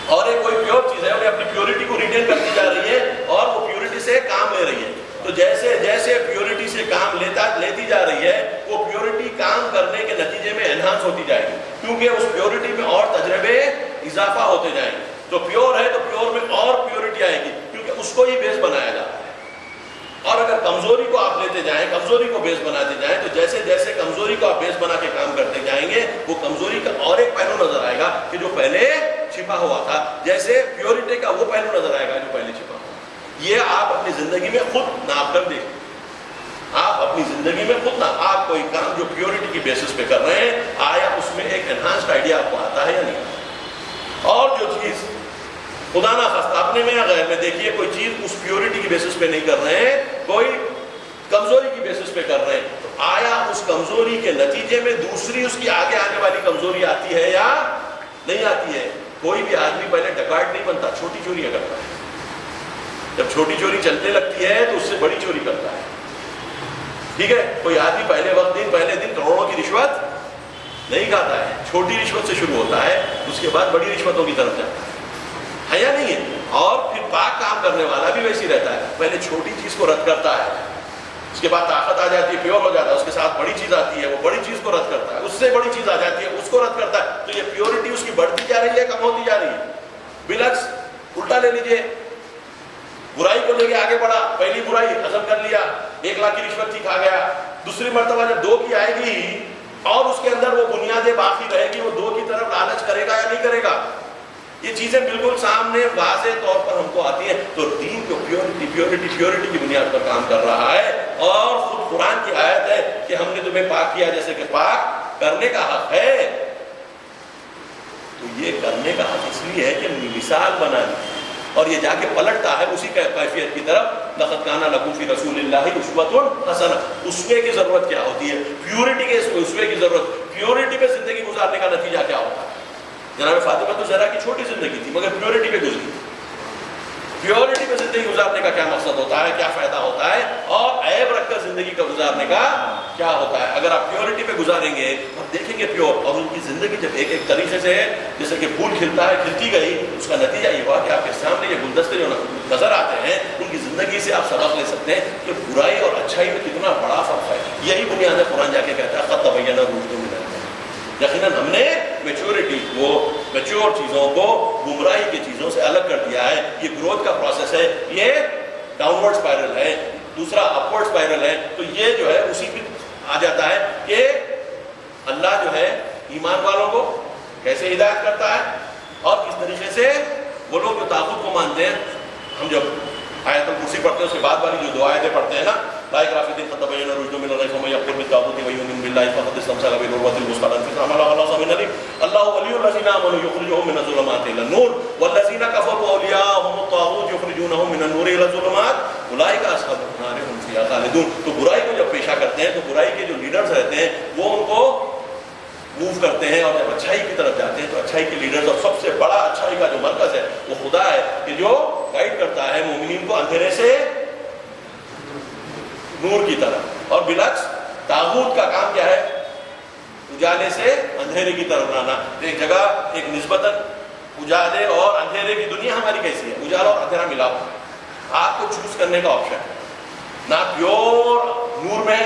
اور ایک کوئی پیور چیز ہے، انہیں اپنی پیورٹی کو ریٹین کرتی جا رہی ہے اور وہ پیورٹی سے کام لے رہی ہے۔ تو جیسے جیسے پیورٹی سے کام لیتی جا رہی ہے، وہ پیورٹی کام کرنے کے نتیجے میں انہانس ہوتی جائے گی، کیونکہ اس پیورٹی میں اور تجربے اضافہ ہوتے جائیں گے۔ تو پیور ہے تو پیور میں اور پیورٹی آئے گی، کیونکہ اس کو ہی بیس بنایا جاتا ہے۔ اور اگر کمزوری کو آپ لیتے جائیں، کمزوری کو بیس بناتے جائیں، تو جیسے جیسے کمزوری کو آپ بیس بنا کے کام کرتے جائیں گے، وہ کمزوری کا اور ایک پہلو نظر آئے گا کہ جو پہلے چھپا ہوا تھا، جیسے پیورٹی کا وہ پہلو نظر آئے گا جو پہلے چھپا ہوا۔ یہ آپ اپنی زندگی میں خود ناپ کر دیکھیں، آپ اپنی زندگی میں خود نہ، آپ کوئی کام جو پیورٹی کی بیسس پہ کر رہے ہیں، آیا اس میں ایک انہانسڈ آئیڈیا آپ کو آتا ہے یا نہیں آتا؟ اور جو چیز خدا نہ خواستہ اپنے میں یا غیر میں دیکھیے کوئی چیز اس پیورٹی کی بیسس پہ نہیں کر رہے ہیں، کوئی کمزوری کی بیسس پہ کر رہے ہیں، تو آیا اس کمزوری کے نتیجے میں دوسری اس کی آگے آنے والی کمزوری آتی ہے یا نہیں آتی ہے؟ کوئی بھی آدمی پہلے ڈکیت نہیں بنتا، چھوٹی چوریاں کرتا ہے، جب چھوٹی چوری چلنے لگتی ہے تو اس سے بڑی چوری کرتا ہے، ٹھیک ہے؟ کوئی آدمی پہلے دن کروڑوں کی رشوت نہیں کھاتا ہے، چھوٹی رشوت سے شروع ہوتا ہے، اس کے بعد بڑی رشوتوں کی طرف جاتا ہے یا نہیں ہے؟ اور پھر پاک کام کرنے والا بھی ویسے ہی رہتا ہے، پہلے چھوٹی چیز کو رد کرتا ہے، اس کے بعد طاقت آ جاتی ہے، پیور ہو جاتا ہے، اس کے ساتھ بڑی چیز آتی ہے، وہ بڑی چیز کو رد کرتا ہے، اس سے بڑی چیز آ جاتی ہے، اس کو رد کرتا ہے، تو یہ پیورٹی اس کی بڑھتی جا رہی ہے، کم ہوتی جا رہی ہے؟ بالعکس الٹا لے لیجئے، برائی کو لے کے آگے بڑھا، پہلی برائی ہضم کر لیا، 1 لاکھ کی رشوت تھی، کھا گیا، دوسری مرتبہ جب 2 کی آئے گی اور اس کے اندر وہ بنیادیں باقی رہے گی، وہ 2 کی طرف لالچ کرے گا یا نہیں کرے گا؟ یہ چیزیں بالکل سامنے واضح طور پر ہم کو آتی ہیں، تو دین کو پیورٹی کی بنیاد پر کام کر رہا ہے، اور خود قرآن کی آیت ہے کہ ہم نے تمہیں پاک کیا جیسے کہ پاک کرنے کا حق ہے، تو یہ کرنے کا حق اس لیے ہے کہ مثال بنانی، اور یہ جا کے پلٹتا ہے اسی کیفیت کی طرف، لقد کان لکم فی رسول اللہ اسوۃ حسنہ۔ اسوے کی ضرورت کیا ہوتی ہے؟ پیورٹی کے اسوے کی ضرورت، پیورٹی پہ زندگی گزارنے کا نتیجہ کیا ہوتا ہے؟ جناب فاطمہ تو زہرا کی چھوٹی زندگی تھی مگر پیورٹی پہ گزری، پیورٹی پہ زندگی گزارنے کا کیا مقصد ہوتا ہے، کیا فائدہ ہوتا ہے، اور عیب رکھ کر زندگی کا گزارنے کا کیا ہوتا ہے؟ اگر آپ پیورٹی پہ گزاریں گے اور دیکھیں گے پیور، اور ان کی زندگی جب ایک طریقے سے ہے جیسے کہ پھول کھلتا ہے، کھلتی گئی، اس کا نتیجہ یہ ہوا کہ آپ کے سامنے یہ گلدستے جو نظر آتے ہیں، ان کی زندگی سے آپ سبق لے سکتے ہیں کہ برائی اور اچھائی میں کتنا بڑا فرق ہے۔ یہی بنیاد ہے قرآن جا کے کہتا ہے قد تبین الرشد من الغی۔ یقیناً ہم نے میچورٹی کو، میچور چیزوں کو گمراہی کی چیزوں سے الگ کر دیا ہے۔ یہ گروتھ کا پروسیس ہے، یہ ڈاؤن ورڈ اسپائرل ہے، دوسرا اپ ورڈ اسپائرل ہے، تو یہ جو ہے اسی پہ آ جاتا ہے کہ اللہ جو ہے ایمان والوں کو کیسے ہدایت کرتا ہے، اور کس طریقے سے وہ لوگ جو طاغوت کو مانتے ہیں، ہم جب آیت الکرسی پڑھتے ہیں اس کے بعد والی جو 2 آیتیں پڑھتے ہیں نا، لا اکراہ فی الدین قد تبین الرشد من الغی فمن یکفر بالطاغوت ویؤمن باللہ فقد استمسک بالعروۃ الوثقی لا انفصام لها واللہ سمیع علیم۔ اللہ ولی الذین آمنوا یخرجهم من الظلمات الى النور والذین کفروا اولیاءهم الطاغوت یخرجونهم من النور الى الظلمات اولئک اصحاب النار هم فیہا خالدون۔ تو برائی کو جب پیشہ کرتے ہیں تو برائی کے جو لیڈرز رہتے ہیں وہ ان کو موو کرتے ہیں، اور جب اچھائی کی طرف جاتے ہیں تو اچھائی کے لیڈرز، اور سب سے بڑا اچھائی کا جو مرکز ہے وہ خدا ہے کہ جو گائیڈ کرتا ہے مومنین کو اندھیرے سے نور کی طرف، اور بالعکس طاغوت کا کام کیا ہے؟ اجالے سے اندھیرے کی طرف لانا۔ ایک جگہ ایک نسبتاً اجالے اور اندھیرے کی دنیا ہماری کیسی ہے؟ اجالا اور اندھیرا ملا ہوا، آپ کو چوز کرنے کا آپشن ہے، نہ پیور نور میں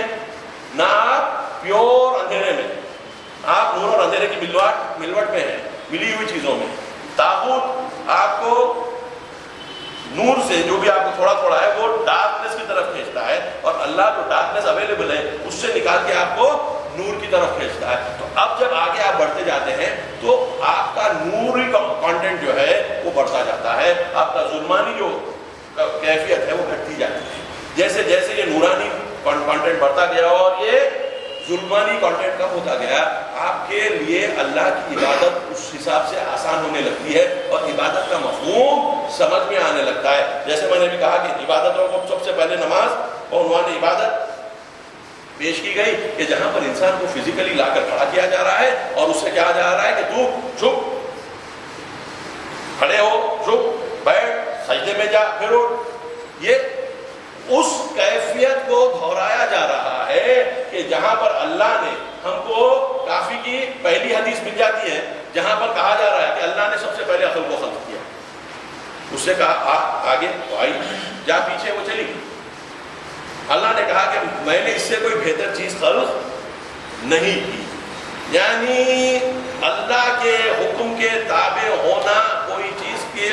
نہ آپ پیور اندھیرے میں، آپ نور اور اندھیرے کی ملوٹ میں ہیں، ملی ہوئی چیزوں میں۔ طاغوت آپ کو نور سے جو بھی آپ کو تھوڑا تھوڑا ہے وہ ڈارکنیس کی طرف کھینچتا ہے، اور اللہ جو ڈارکنیس اویلیبل ہے اس سے نکال کے آپ کو نور کی طرف کھینچتا ہے۔ تو اب جب آگے آپ بڑھتے جاتے ہیں تو آپ کا نوری کانٹینٹ جو ہے وہ بڑھتا جاتا ہے، آپ کا ظلمانی جو کیفیت ہے وہ گھٹتی جاتی ہے۔ جیسے جیسے یہ نورانی کانٹینٹ بڑھتا گیا اور یہ ظلمانی کانٹینٹ کم ہوتا گیا، آپ کے لیے اللہ کی عبادت اس حساب سے آسان ہونے لگتی ہے، اور عبادت کا مفہوم سمجھ میں آنے لگتا ہے۔ جیسے میں نے بھی کہا کہ عبادتوں کو سب سے پہلے نماز اور عنوان عبادت پیش کی گئی کہ جہاں پر انسان کو فزیکلی لا کر کھڑا کیا جا رہا ہے، اور اس سے کہا جا رہا ہے کہ تو جھک، کھڑے ہو، جھک، بیٹھ، سجدے میں جا، پھر اٹھ۔ یہ اس کیفیت کو دہرایا جا رہا ہے کہ جہاں پر اللہ نے ہم کو کافی کی پہلی حدیث مل جاتی ہے جہاں پر کہا جا رہا ہے کہ اللہ نے سب سے پہلے عقل کو خلق کیا، اس سے کہا آگے آئی جا، پیچھے وہ چلی۔ اللہ نے کہا کہ میں نے اس سے کوئی بہتر چیز خلق نہیں کی، یعنی اللہ کے حکم کے تابع ہونا کوئی چیز کے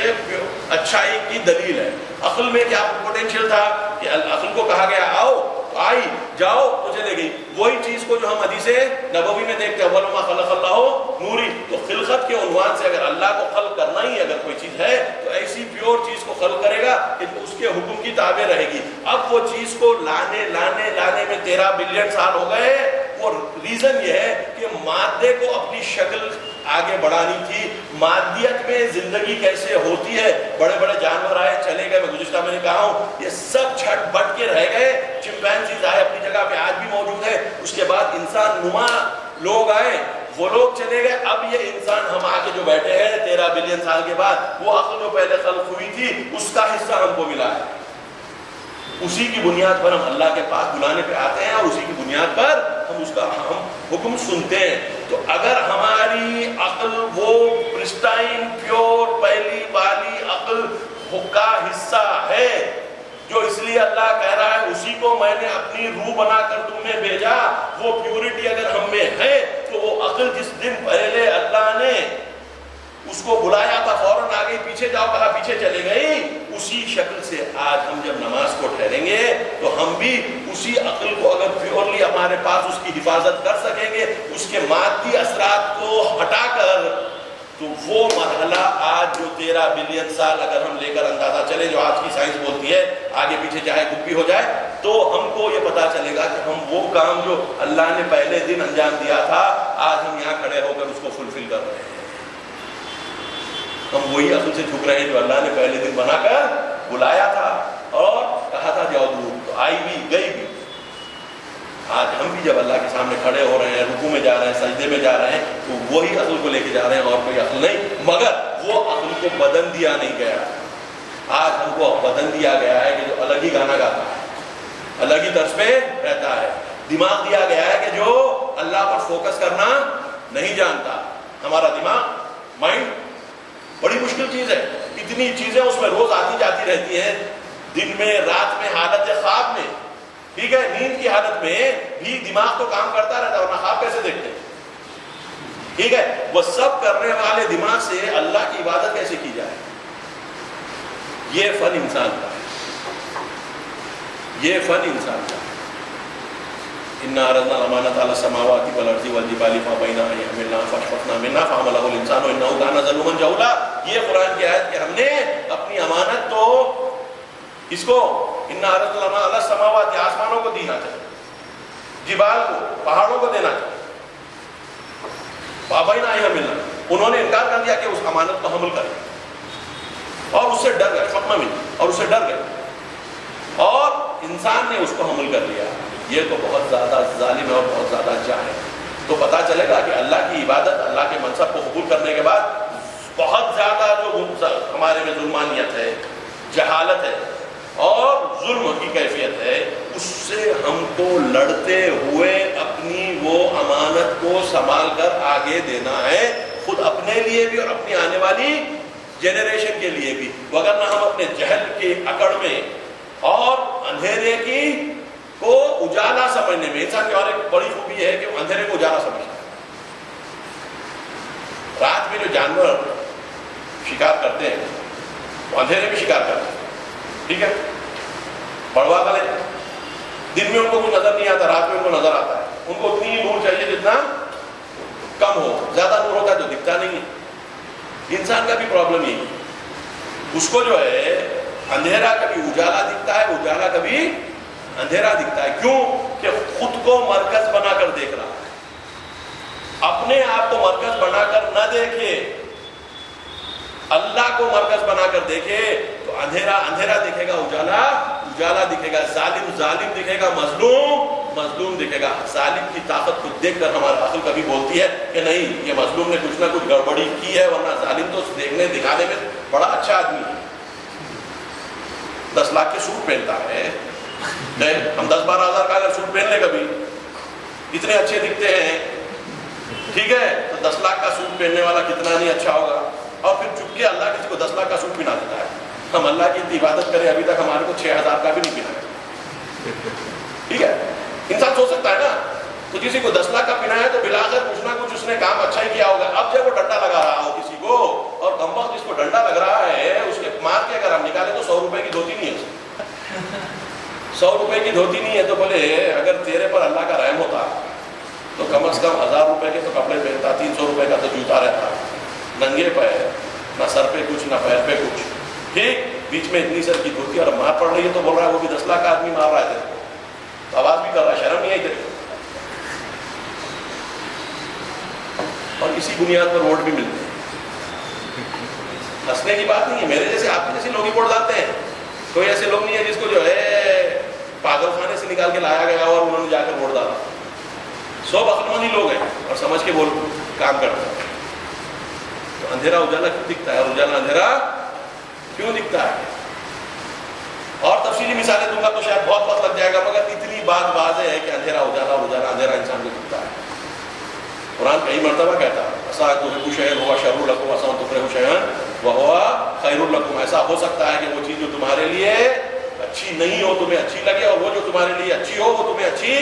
اچھائی کی دلیل ہے۔ عقل میں کیا پوٹینشیل تھا کہ عقل کو کہا گیا آؤ، آئی، جاؤ تو چلے گئی۔ وہی چیز کو جو ہم حدیث نبوی میں دیکھتے ہیں اول ما خلق اللہ نوری، تو خلقت کے عنوان سے اگر اللہ کو خلق کرنا ہی اگر کوئی چیز ہے تو ایسی پیور چیز کو خلق کرے گا کہ اس کے حکم کی تابع رہے گی. اب وہ چیز کو لانے میں 13 بلین سال ہو گئے. وہ ریزن یہ ہے کہ مادے کو اپنی شکل آگے بڑھانی تھی. مادیت میں زندگی کیسے ہوتی ہے, بڑے بڑے جانور آئے چلے گئے, میں گزشتہ میں نے کہا ہوں یہ سب چھٹ بٹ کے رہ گئے. چمپینزیز آئے اپنی جگہ پہ آج بھی موجود ہے. اس کے بعد انسان نما لوگ آئے, وہ لوگ چلے گئے. اب یہ انسان ہم آ کے جو بیٹھے ہیں 13 بلین سال کے بعد, وہ عقل جو پہلے خلق ہوئی تھی اس کا حصہ ہم کو ملا ہے. اسی کی بنیاد پر ہم اللہ کے پاس بلانے پہ آتے ہیں اور اسی کی بنیاد پر ہم حکم سنتے ہیں. تو اگر ہماری عقل وہ پرسٹائن پیور پہلی والی عقل کا حصہ ہے جو اس لیے اللہ کہہ رہا ہے اسی کو میں نے اپنی روح بنا کر تم میں بھیجا, وہ پیورٹی اگر ہم میں ہے تو وہ عقل جس دن پہلے اللہ نے اس کو بلایا تھا فوراً آگے پیچھے جاؤ کہا پیچھے چلے گئی, اسی شکل سے آج ہم جب نماز کو ٹھہریں گے تو ہم بھی اسی عقل کو اگر پیورلی ہمارے پاس اس کی حفاظت کر سکیں گے, اس کے مادی اثرات کو ہٹا کر, تو وہ مرحلہ آج جو 13 بلین سال اگر ہم لے کر اندازہ چلے جو آج کی سائنس بولتی ہے آگے پیچھے چاہے کچھ بھی ہو جائے, تو ہم کو یہ پتا چلے گا کہ ہم وہ کام جو اللہ نے پہلے دن انجام دیا تھا آج ہم یہاں کھڑے ہو کر اس کو فلفل کر رہے ہیں. ہم وہی عقل سے جھک رہے ہیں جو اللہ نے پہلے دن بنا کر بلایا تھا اور کہا تھا جاؤ دور, تو آئی بھی گئی بھی. آج ہم بھی جب اللہ کے سامنے کھڑے ہو رہے ہیں, رکوع میں جا رہے ہیں, سجدے میں جا رہے ہیں, تو وہی عقل کو لے کے جا رہے ہیں اور کوئی عقل نہیں, مگر وہ عقل کو بدن دیا نہیں گیا. آج ہم کو بدن دیا گیا ہے کہ جو الگ ہی گانا گاتا ہے, الگ ہی طرز پہ رہتا ہے. دماغ دیا گیا ہے کہ جو اللہ پر فوکس کرنا نہیں جانتا. ہمارا دماغ مائنڈ بڑی مشکل چیز ہے, اتنی چیزیں اس میں روز آتی جاتی رہتی ہیں, دن میں رات میں حالت خواب میں, ٹھیک ہے, نیند کی حالت میں بھی دماغ تو کام کرتا رہتا ہے, ورنہ خواب کیسے دیکھتے ہیں, ٹھیک ہے. وہ سب کرنے والے دماغ سے اللہ کی عبادت کیسے کی جائے, یہ فن انسان کا ہے, یہ فن انسان کا ہے. اِنَّا عَرَضْنَا الْأَمَانَةَ عَلَى السَّمَاوَاتِ وَالْأَرْضِ وَالْجِبَالِ فَأَبَيْنَ أَن يَحْمِلْنَهَا فَأَشْفَقْنَ مِنْهَا فَحَمَلَهَا الْإِنسَانُ إِنَّهُ كَانَ ظَلُومًا جَهُولًا. یہ قرآن کی آیت کہ ہم نے اپنی امانت تو اس کو اِنَّا عَرَضْنَا عَلَى السَّمَاوَاتِ آسمانوں کو دینا چاہیے, جبال کو پہاڑوں کو دینا چاہیے. فَأَبَيْنَ أَن يَحْمِلْنَهَا, انہوں نے انکار کر دیا کہ اس امانت کو حمل کریں اور اس سے ڈر گئے, ختم میں اور اس سے ڈر گئے, اور انسان نے اس کو حمل کر لیا. یہ تو بہت زیادہ ظالم ہے اور بہت زیادہ جاہل. تو پتہ چلے گا کہ اللہ کی عبادت, اللہ کے منصب کو قبول کرنے کے بعد بہت زیادہ جو ہمارے میں ظلمانیت ہے, جہالت ہے اور ظلم کی کیفیت ہے, اس سے ہم کو لڑتے ہوئے اپنی وہ امانت کو سنبھال کر آگے دینا ہے, خود اپنے لیے بھی اور اپنی آنے والی جنریشن کے لیے بھی. وگرنہ ہم اپنے جہل کے اکڑ میں اور اندھیرے کی کو اجالا سمجھنے میں, انسان کی اور ایک بڑی خوبی ہے کہ وہ اندھیرے کو اجالا سمجھتا ہے. رات میں جو جانور شکار کرتے ہیں وہ اندھیرے میں شکار کرتے ہیں, ٹھیک ہے, بڑوا والے دن میں ان کو کچھ نظر نہیں آتا, رات میں ان کو نظر آتا ہے. ان کو اتنی ہی نور چاہیے جتنا کم ہو, زیادہ نور ہوتا ہے تو دکھتا نہیں ہے. انسان کا بھی پرابلم یہی ہے, اس کو جو ہے اندھیرا کبھی اجالا دکھتا ہے, اجالا کبھی اندھیرا دکھتا ہے. کیوں کہ خود کو مرکز بنا کر دیکھ رہا ہے. اپنے آپ کو مرکز بنا کر نہ دیکھے, اللہ کو مرکز بنا کر دیکھے تو اندھیرا اندھیرا دکھے گا, اجالا اجالا دکھے گا, ظالم ظالم دکھے گا, مظلوم مظلوم دکھے گا. ظالم کی طاقت کو دیکھ کر ہمارا عقل کبھی بولتی ہے کہ نہیں یہ مظلوم نے کچھ نہ کچھ گڑبڑی کی ہے, ورنہ ظالم تو دیکھنے دکھانے میں بڑا اچھا آدمی ہے, 10 لاکھ کے سوٹ پہنتا ہے. ہم 10-12 ہزار کا اگر سوٹ پہن لے کبھی, اتنے اچھے دکھتے ہیں, ٹھیک ہے, تو 10 لاکھ کا سوٹ پہننے والا کتنا نہیں اچھا ہوگا. اور پھر چپ کے اللہ کسی کو 10 لاکھ کا سوٹ پہنا دیتا ہے. ہم اللہ کی عبادت کریں, ابھی تک ہمارے کو 6,000 کا بھی نہیں پہنا. ٹھیک ہے, انسان سوچ سکتا ہے نا, تو کسی کو 10 لاکھ کا پہنا ہے تو بلا کر کچھ نہ کچھ اس نے کام اچھا ہی کیا ہوگا. اب جب وہ ڈنڈا لگا رہا ہو کسی کو, اور کمبخت جس کو ڈنڈا لگ رہا ہے اس کے مار کے اگر ہم نکالیں تو 100 روپے کی دھوتی نہیں ہے, 100 روپے کی دھوتی نہیں ہے. تو بولے اگر تیرے پر اللہ کا رحم ہوتا تو کم از کم 1000 روپے کے تو کپڑے پہنتا, 300 روپے کا تو جوتا رہتا, ننگے پیر, نہ سر پہ کچھ نہ پیر پہ کچھ, ٹھیک. بیچ میں اتنی سرکت ہوتی ہے اور مار پڑ رہی ہے تو بول رہا ہے وہ بھی 10 لاکھ آدمی مار رہا ہے تیرے کو، آواز بھی کر رہا ہے، شرم نہیں آئی تیرے کو؟ اور اسی بنیاد پر ووٹ بھی ملتے ہیں۔ ہنسنے کی بات نہیں ہے، میرے جیسے آپ کے جیسے لوگ ہی ووٹ ڈالتے ہیں، کوئی ایسے لوگ نہیں ہے جس کو جو ہے پاگل خانے سے نکال کے لایا گیا اور انہوں نے جا کر ووٹ ڈالا۔ سب عقلمندی لوگ ہیں اور سمجھ کے بول کام کرتے ہیں۔ تو اندھیرا اجالا کیوں دکھتا ہے اور اجالا اندھیرا کیوں دکھتا ہے؟ اور تفصیلی مثالیں دوں گا تو شاید بہت وقت لگ جائے گا، مگر اتنی بات واضح ہے کہ اندھیرا اجالا اور اجالا اندھیرا انسان کو دکھتا ہے۔ قرآن کئی مرتبہ کہتا ہے عسیٰ ان تحبوا شیئا وہو شر لکم وعسیٰ ان تکرہوا شیئا وہو خیر لکم، ایسا ہو سکتا ہے کہ وہ چیز جو تمہارے لیے اچھی نہیں ہو تمہیں اچھی لگے، اور وہ جو تمہارے لیے اچھی ہو وہ تمہیں اچھی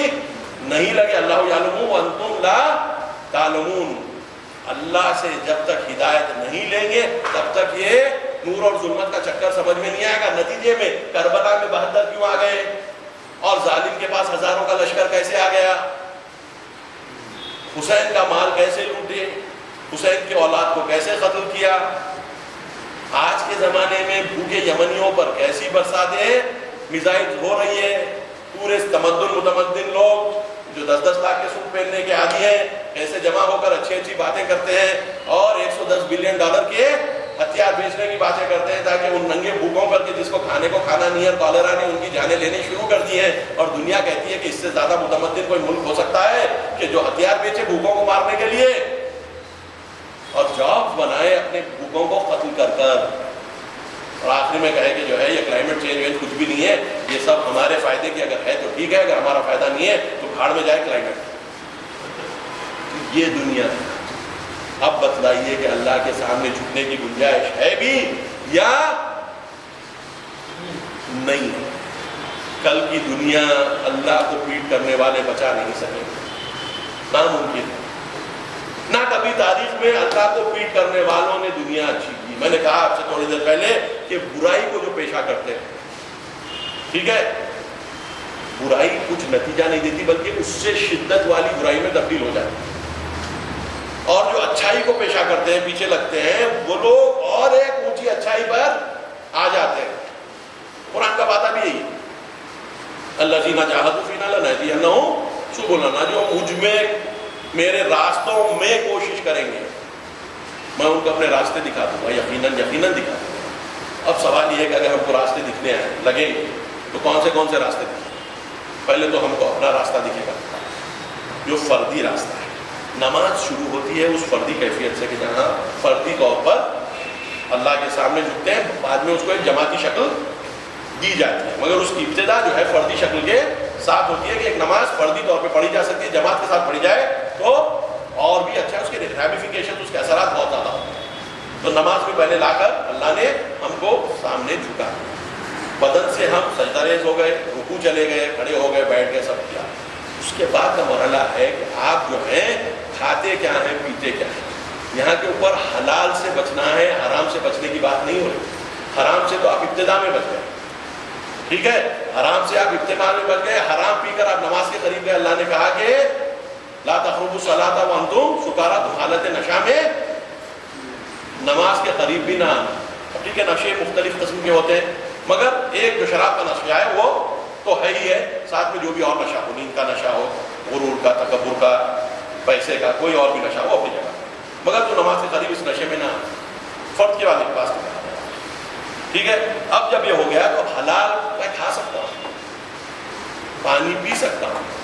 نہیں لگے۔ اللہ یعلم وانتم لا تعلمون، اللہ سے جب تک ہدایت نہیں لیں گے تب تک یہ نور اور ظلمت کا چکر سمجھ میں نہیں آئے گا۔ نتیجے میں کربلا میں 72 کیوں آ گئے، اور ظالم کے پاس ہزاروں کا لشکر کیسے آ گیا، حسین کا مال کیسے لوٹے، حسین کی اولاد کو کیسے قتل کیا، آج کے زمانے میں بھوکے یمنیوں پر کیسی برساتیں میزائل ہو رہی ہے، پورے متمدن لوگ جو 10-10 لاکھ کے سوٹ پہننے کے عادی ہیں ایسے جمع ہو کر اچھی اچھی باتیں کرتے ہیں اور $110 بلین کے ہتھیار بیچنے کی باتیں کرتے ہیں تاکہ ان ننگے بھوکوں پر کے جس کو کھانے کو کھانا نہیں ہے، کالرا نے ان کی جانیں لینے شروع کر دی ہیں، اور دنیا کہتی ہے کہ اس سے زیادہ متمدن کوئی ملک ہو سکتا ہے کہ جو ہتھیار بیچے بھوکوں کو مارنے کے لیے اور جابز بنائے اپنے بھوکوں کو قتل کر کر، اور آخر میں کہے کہ جو ہے یہ کلائمیٹ چینج کچھ بھی نہیں ہے، یہ سب ہمارے فائدے کی اگر ہے تو ٹھیک ہے، اگر ہمارا فائدہ نہیں ہے تو بھاڑ میں جائے کلائمیٹ۔ یہ دنیا ہے۔ اب بتلائیے کہ اللہ کے سامنے جھکنے کی گنجائش ہے بھی یا نہیں ہے؟ کل کی دنیا اللہ کو پیٹ کرنے والے بچا نہیں سکیں گے، ناممکن ہے۔ نہ کبھی تاریخ میں اللہ کو پیٹ کرنے والوں نے دنیا اچھی کی۔ میں نے کہا آپ سے تھوڑی دیر پہلے کہ برائی کو جو پیشہ کرتے ہیں، ٹھیک ہے، برائی کچھ نتیجہ نہیں دیتی بلکہ اس سے شدت والی برائی میں تبدیل ہو جاتی ہے، اور جو اچھائی کو پیشہ کرتے ہیں پیچھے لگتے ہیں وہ لوگ اور ایک اونچی اچھائی پر آ جاتے ہیں۔ قرآن کا بات بھی یہی ہے، الذین جاہدوا فینا لنہدینہم سبلنا، جو مجھ میں میرے راستوں میں کوشش کریں گے میں ان کو اپنے راستے دکھا دوں گا، یقیناً دکھا دوں گا۔ اب سوال یہ ہے کہ اگر ہم کو راستے دکھنے آئے لگیں گے تو کون سے راستے دکھیں؟ پہلے تو ہم کو اپنا راستہ دکھے گا جو فردی راستہ ہے۔ نماز شروع ہوتی ہے اس فردی کیفیت سے کہ جہاں فردی طور پر اللہ کے سامنے جھکتے ہیں، بعد میں اس کو ایک جماعتی شکل دی جاتی ہے، مگر اس کی ابتدا جو ہے فردی شکل کے ساتھ ہوتی ہے کہ ایک نماز فردی طور پہ پڑھی جا سکتی ہے، جماعت کے ساتھ پڑھی جائے تو اور بھی اچھا ہے، اس کے ریمیفیکیشن، اس کے اثرات بہت زیادہ ہوتے ہیں۔ تو نماز میں پہلے لا کر اللہ نے ہم کو سامنے جھکا، بدن سے ہم سجدہ ریز ہو گئے، رکوع چلے گئے، کھڑے ہو گئے، بیٹھ گئے، سب کیا۔ اس کے بعد کا مرحلہ ہے کہ آپ جو ہیں کھاتے کیا ہیں، پیتے کیا ہیں۔ یہاں کے اوپر حلال سے بچنا ہے، حرام سے بچنے کی بات نہیں ہو رہی۔ حرام سے تو آپ ابتدا میں بچ گئے، ٹھیک ہے، حرام سے آپ ابتدا میں بچ گئے، حرام پی کر آپ نماز کے قریب گئے۔ اللہ نے کہا کہ لا تقربوا الصلاۃ وانتم سکارا، تم حالت نشہ میں نماز کے قریب بھی نہ آنا۔ ٹھیک ہے، نشے مختلف قسم کے ہوتے ہیں، مگر ایک جو شراب کا نشہ ہے وہ تو ہے ہی ہے، ساتھ میں جو بھی اور نشہ ہو، نیند کا نشہ ہو، غرور کا، تکبر کا، پیسے کا، کوئی اور بھی نشہ ہو اپنی جگہ، مگر جو نماز کے قریب اس نشے میں نہ آنا، فرد کے والے کے پاس نہیں آنا۔ ٹھیک ہے، اب جب یہ ہو گیا تو حلال میں کھا سکتا ہوں، پانی پی سکتا ہوں،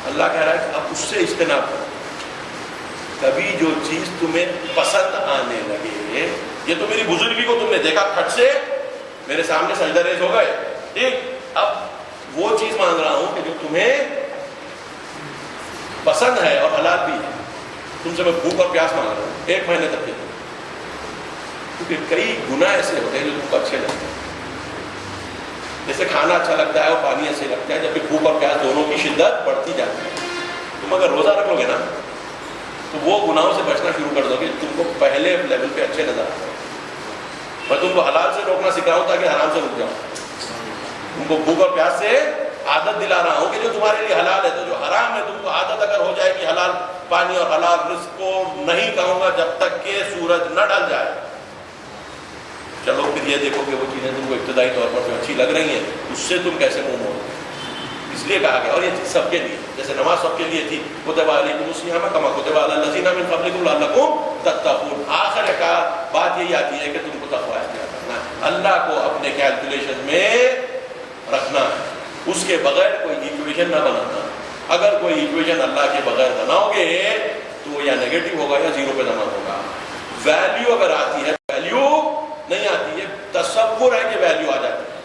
اللہ کہہ رہا ہے کہ اب اس سے اجتناب کرو۔ کبھی جو چیز تمہیں پسند آنے لگے، یہ تو میری بزرگی کو تم نے دیکھا، کھٹ سے میرے سامنے سجدہ ریز ہو گئے، ٹھیک، اب وہ چیز مانگ رہا ہوں کہ جو تمہیں پسند ہے اور حلال بھی ہے، تم سے میں بھوک اور پیاس مانگ رہا ہوں 1 مہینے تک کے، کیونکہ کئی گناہ ایسے ہوتے ہیں جو تم کو اچھے لگتے ہیں، جیسے کھانا اچھا لگتا ہے اور پانی ایسے لگتا ہے، جبکہ بھوک اور پیاس دونوں کی شدت بڑھتی جاتی ہے۔ تم اگر روزہ رکھ لو گے نا تو وہ گناہوں سے بچنا شروع کر دو گے، تم کو پہلے لیول پہ اچھے نظر آتے ہیں۔ میں تم کو حلال سے روکنا سکھاؤں تاکہ حرام سے رک جاؤں، تم کو بھوک اور پیاس سے عادت دلا رہا ہوں کہ جو تمہارے لیے حلال ہے، تو جو حرام ہے تم کو عادت اگر ہو جائے کہ حلال پانی اور حلال رزق کو نہیں کہوں گا جب تک کہ سورج نہ ڈل جائے۔ چلو پھر پھر یہ دیکھو کہ وہ چیزیں تم کو ابتدائی طور پر جو اچھی لگ رہی ہیں اس سے تم کیسے منہ موڑو. اس لیے کہا گیا. اور یہ چیز سب کے لیے, جیسے نماز سب کے لیے تھی, کتب علیکم الصیام کما کتب علی الذین من قبلکم لعلکم تتقون. آخر کار بات یہی آتی ہے کہ تم کو تقوی اختیار کرنا ہے, اللہ کو اپنے کیلکولیشن میں رکھنا ہے, اس کے بغیر کوئی ایکویشن نہ بنانا. اگر کوئی ایکویشن اللہ کے بغیر بناؤ گے تو وہ یا نیگیٹو ہوگا یا زیرو پہ جمع ہوگا. ویلیو اگر آتی ہے, ویلیو نہیں آتی ہے, تصور ہے کہ ویلیو آ جاتی ہے.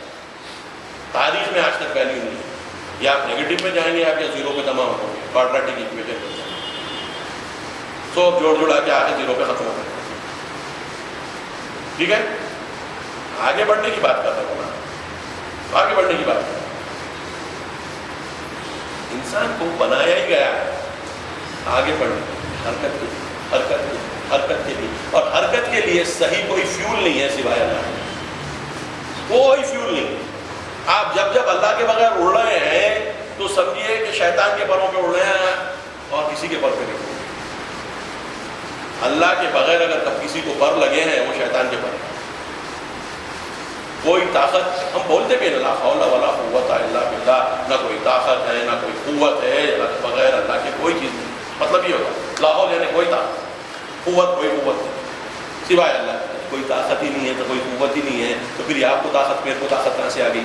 تاریخ میں آج تک ویلیو نہیں ہے. یا آپ نیگیٹو میں جائیں گے آپ یا زیرو پہ جمع ہوں گے, کوارٹرٹک ایکویشن میں جائیں گے, سب جوڑ جوڑا کے آگے زیرو پہ ختم ہو گئے. ٹھیک ہے, آگے بڑھنے کی بات کرتا ہوں. آگے بڑھنے کی بات کرتا ہوں. انسان کو بنایا ہی گیا ہے آگے بڑھنے, حرکت کے لیے, حرکت کے لیے. اور حرکت کے لیے صحیح کوئی فیول نہیں ہے سوائے اللہ, کوئی فیول نہیں. آپ جب اللہ کے بغیر اڑ رہے ہیں تو سمجھیے کہ شیطان کے پروں پہ اڑ رہے ہیں اور کسی کے پر پہ نہیں. اللہ کے بغیر اگر کب کسی کو پر لگے ہیں وہ شیطان کے پر. کوئی طاقت, ہم بولتے بھی لا حول ولا قوت الا باللہ, نہ کوئی طاقت ہے نہ کوئی قوت ہے, بغیر اللہ کے کوئی چیز نہیں. مطلب یہ ہوتا لا حول یعنی کوئی طاقت, قوت کوئی قوت نہیں سوائے اللہ. کوئی طاقت ہی نہیں ہے تو کوئی قوت ہی نہیں ہے, تو پھر یہ آپ کو طاقت, میرے کو طاقت کہاں سے آ گئی؟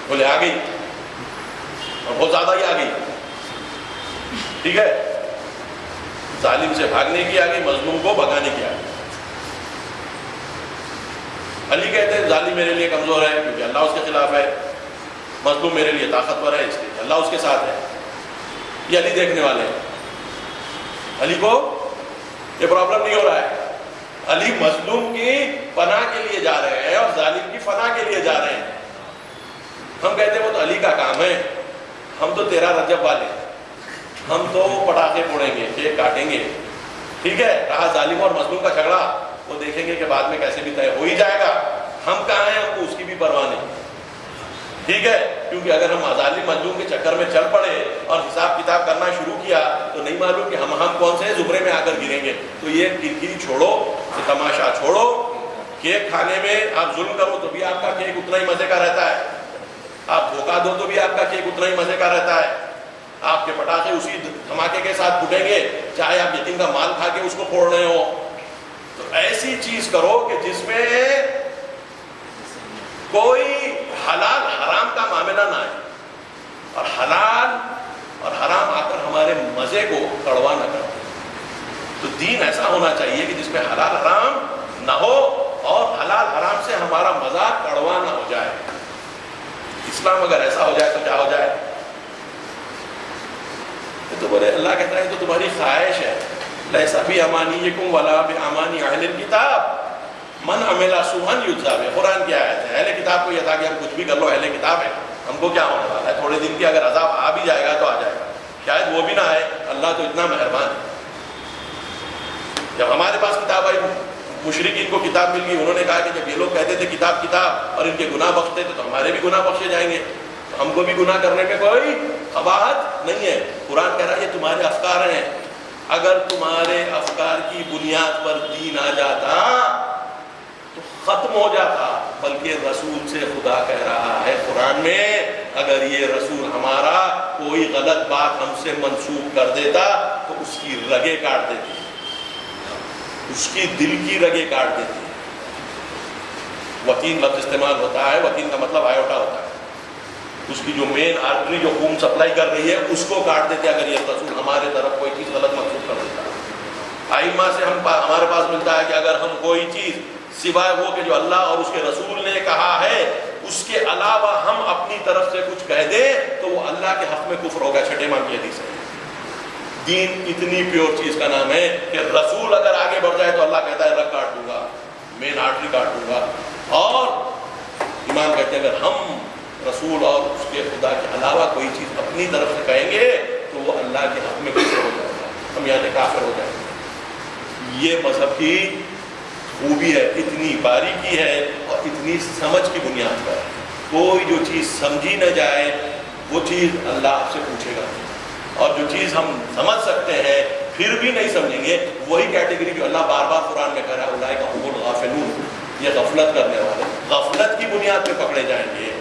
بولے آ گئی, اور بہت زیادہ ہی آ گئی. ٹھیک ہے, ظالم سے بھاگنے کی آ گئی, مظلوم کو بھگانے کی آ گئی. علی کہتے ہیں ظالم میرے لیے کمزور ہے کیونکہ اللہ اس کے خلاف ہے, مظلوم میرے لیے طاقتور ہے اس لیے اللہ اس کے ساتھ ہے. یہ علی دیکھنے والے ہیں, علی کو یہ پرابلم نہیں ہو رہا ہے. علی مظلوم کی پناہ کے لیے جا رہے ہیں اور ظالم کی فنا کے لیے جا رہے ہیں. ہم کہتے ہیں وہ تو علی کا کام ہے, ہم تو 13 رجب والے, ہم تو پٹاخے پھوڑیں گے, کیک کاٹیں گے. ٹھیک ہے, رہا ظالم اور مظلوم کا جھگڑا, وہ دیکھیں گے کہ بعد میں کیسے بھی طے ہو ہی جائے گا. ہم کہاں ہیں, ہم کو اس کی بھی پرواہ نہیں. ٹھیک ہے, کیونکہ اگر ہم ظالم مظلوم کے چکر میں چل پڑے اور حساب کتاب کرنا شروع کیا تو نہیں معلوم کہ ہم کون سے زمرے میں آ کر گریں گے. تو یہ کرکری چھوڑو, یہ تماشا چھوڑو. کیک کھانے میں آپ ظلم کرو تو بھی آپ کا کیک اتنا ہی مزے کا رہتا ہے, آپ دھوکہ دو تو بھی آپ کا کیک اتنا ہی مزے کا رہتا ہے. آپ کے پٹاخے اسی دھماکے کے ساتھ پھوٹیں گے چاہے آپ یتیم کا مال کھا کے اس کو پھوڑ رہے ہو. تو ایسی چیز کرو کہ جس میں کوئی حلال حرام کا معاملہ نہ آئے, اور حلال اور حرام آ کر ہمارے مزے کو کڑوا نہ کرے. تو دین ایسا ہونا چاہیے کہ جس میں حلال حرام نہ ہو اور حلال حرام سے ہمارا مزہ کڑوا نہ ہو جائے. اسلام اگر ایسا ہو جائے تو کیا ہو جائے؟ تو بولے اللہ کہتا ہے تو تمہاری خواہش ہے. لیسا بِأَمَانِيِّكُمْ وَلَا بِأَمَانِي أَهْلِ الْكِتَابِ مَنْ عَمِلَ سُوءًا يُجْزَى بِهِ. قرآن کی آیت ہے. اہل کتاب کو یہ تھا کہ ہم کچھ بھی کر لو, اہل کتاب ہے, ہم کو کیا ہونے والا ہے, تھوڑے دن کی اگر عذاب آ بھی جائے گا تو آ جائے گا, شاید وہ بھی نہ آئے. اللہ تو اتنا مہربان ہے. جب ہمارے پاس کتاب آئی, مشرکین کو کتاب مل گئی, انہوں نے کہا کہ جب یہ لوگ کہتے تھے کتاب کتاب اور ان کے گناہ بخشتے تھے تو ہمارے بھی گناہ بخشے جائیں گے, تو ہم کو بھی گناہ کرنے میں کوئی قباحت نہیں ہے. قرآن کہہ رہا ہے یہ تمہارے افکار ہیں, اگر تمہارے افکار کی بنیاد پر دین آ جاتا تو ختم ہو جاتا. بلکہ رسول سے خدا کہہ رہا ہے قرآن میں, اگر یہ رسول ہمارا کوئی غلط بات ہم سے منسوخ کر دیتا تو اس کی رگیں کاٹ دیتی, اس کی دل کی رگیں کاٹ دیتی. وتین لفظ استعمال ہوتا ہے, وتین کا مطلب آیوٹا ہوتا ہے, اس کی جو مین آرٹری جو خون سپلائی کر رہی ہے اس کو کاٹ دیتے اگر یہ رسول ہمارے طرف کوئی چیز غلط منسوخ کر دیتا. ائمہ سے ہمارے پاس ملتا ہے کہ اگر ہم کوئی چیز سوائے وہ کہ جو اللہ اور اس کے رسول نے کہا ہے اس کے علاوہ ہم اپنی طرف سے کچھ کہہ دیں تو وہ اللہ کے حق میں کفر ہوگا. چھٹے امام کی حدیث ہے. دین اتنی پیور چیز کا نام ہے کہ رسول اگر آگے بڑھ جائے تو اللہ کہتا ہے رگ کاٹ دوں گا, مین آرٹری کاٹ دوں گا. اور امام کہتے ہیں اگر ہم رسول اور اس کے خدا کے علاوہ کوئی چیز اپنی طرف سے کہیں گے تو وہ اللہ کے حق میں کفر ہو جائے گا, ہم یہاں کافر ہو جائیں گے. یہ مذہب کی خوبی ہے, اتنی باریکی ہے اور اتنی سمجھ کی بنیاد پر. کوئی جو چیز سمجھی نہ جائے وہ چیز اللہ آپ سے پوچھے گا, اور جو چیز ہم سمجھ سکتے ہیں پھر بھی نہیں سمجھیں گے, وہی کیٹیگری جو اللہ بار بار قرآن میں کہہ رہا ہے اولئک هم الغافلون, یہ غفلت کرنے والے غفلت کی بنیاد پہ پکڑے جائیں گے.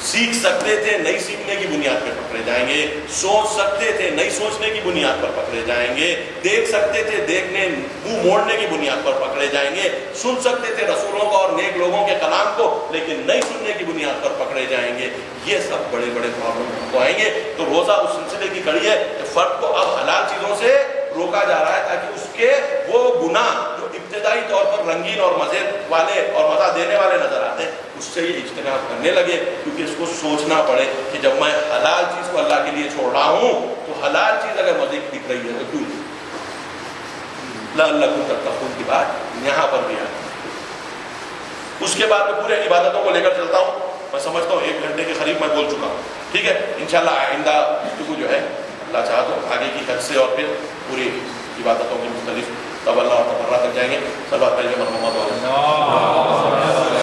سیکھ سکتے تھے نہیں سیکھنے کی بنیاد پہ پکڑے جائیں گے. سوچ سکتے تھے نہیں سوچنے کی بنیاد پر پکڑے جائیں گے. دیکھ سکتے تھے دیکھنے منہ موڑنے کی بنیاد پر پکڑے جائیں گے. سن سکتے تھے رسولوں کو اور نیک لوگوں کے کلام کو لیکن نہیں سننے کی بنیاد پر پکڑے جائیں گے. یہ سب بڑے بڑے پرابلم کو آئیں گے. تو روزہ اس سلسلے کی کڑی ہے کہ فرد کو اب حلال چیزوں سے روکا جا رہا ہے تاکہ اس کے وہ گناہ جو ابتدائی طور پر رنگین اور مزے والے اور مزہ دینے والے نظر آتے ہیں اس سے یہ اجتناب کرنے لگے. کیونکہ اس کو سوچنا پڑے کہ جب میں حلال چیز کو اللہ کے لیے چھوڑ رہا ہوں تو حلال چیز اگر مزے کی دکھ رہی ہے تو کیوں نہیں. لعلکم تتقون کی بات یہاں پر بھی آتی ہے. اس کے بعد میں پورے عبادتوں کو لے کر چلتا ہوں. میں سمجھتا ہوں 1 گھنٹے کے قریب میں بول چکا ہوں. ٹھیک ہے, انشاءاللہ آئندہ گفتگو جو ہے اللہ چاہا تو آگے کی حد سے اور پھر پوری عبادتوں کے مختلف طلباء اور تبرات تک جائیں گے. سب بات پہلے محمد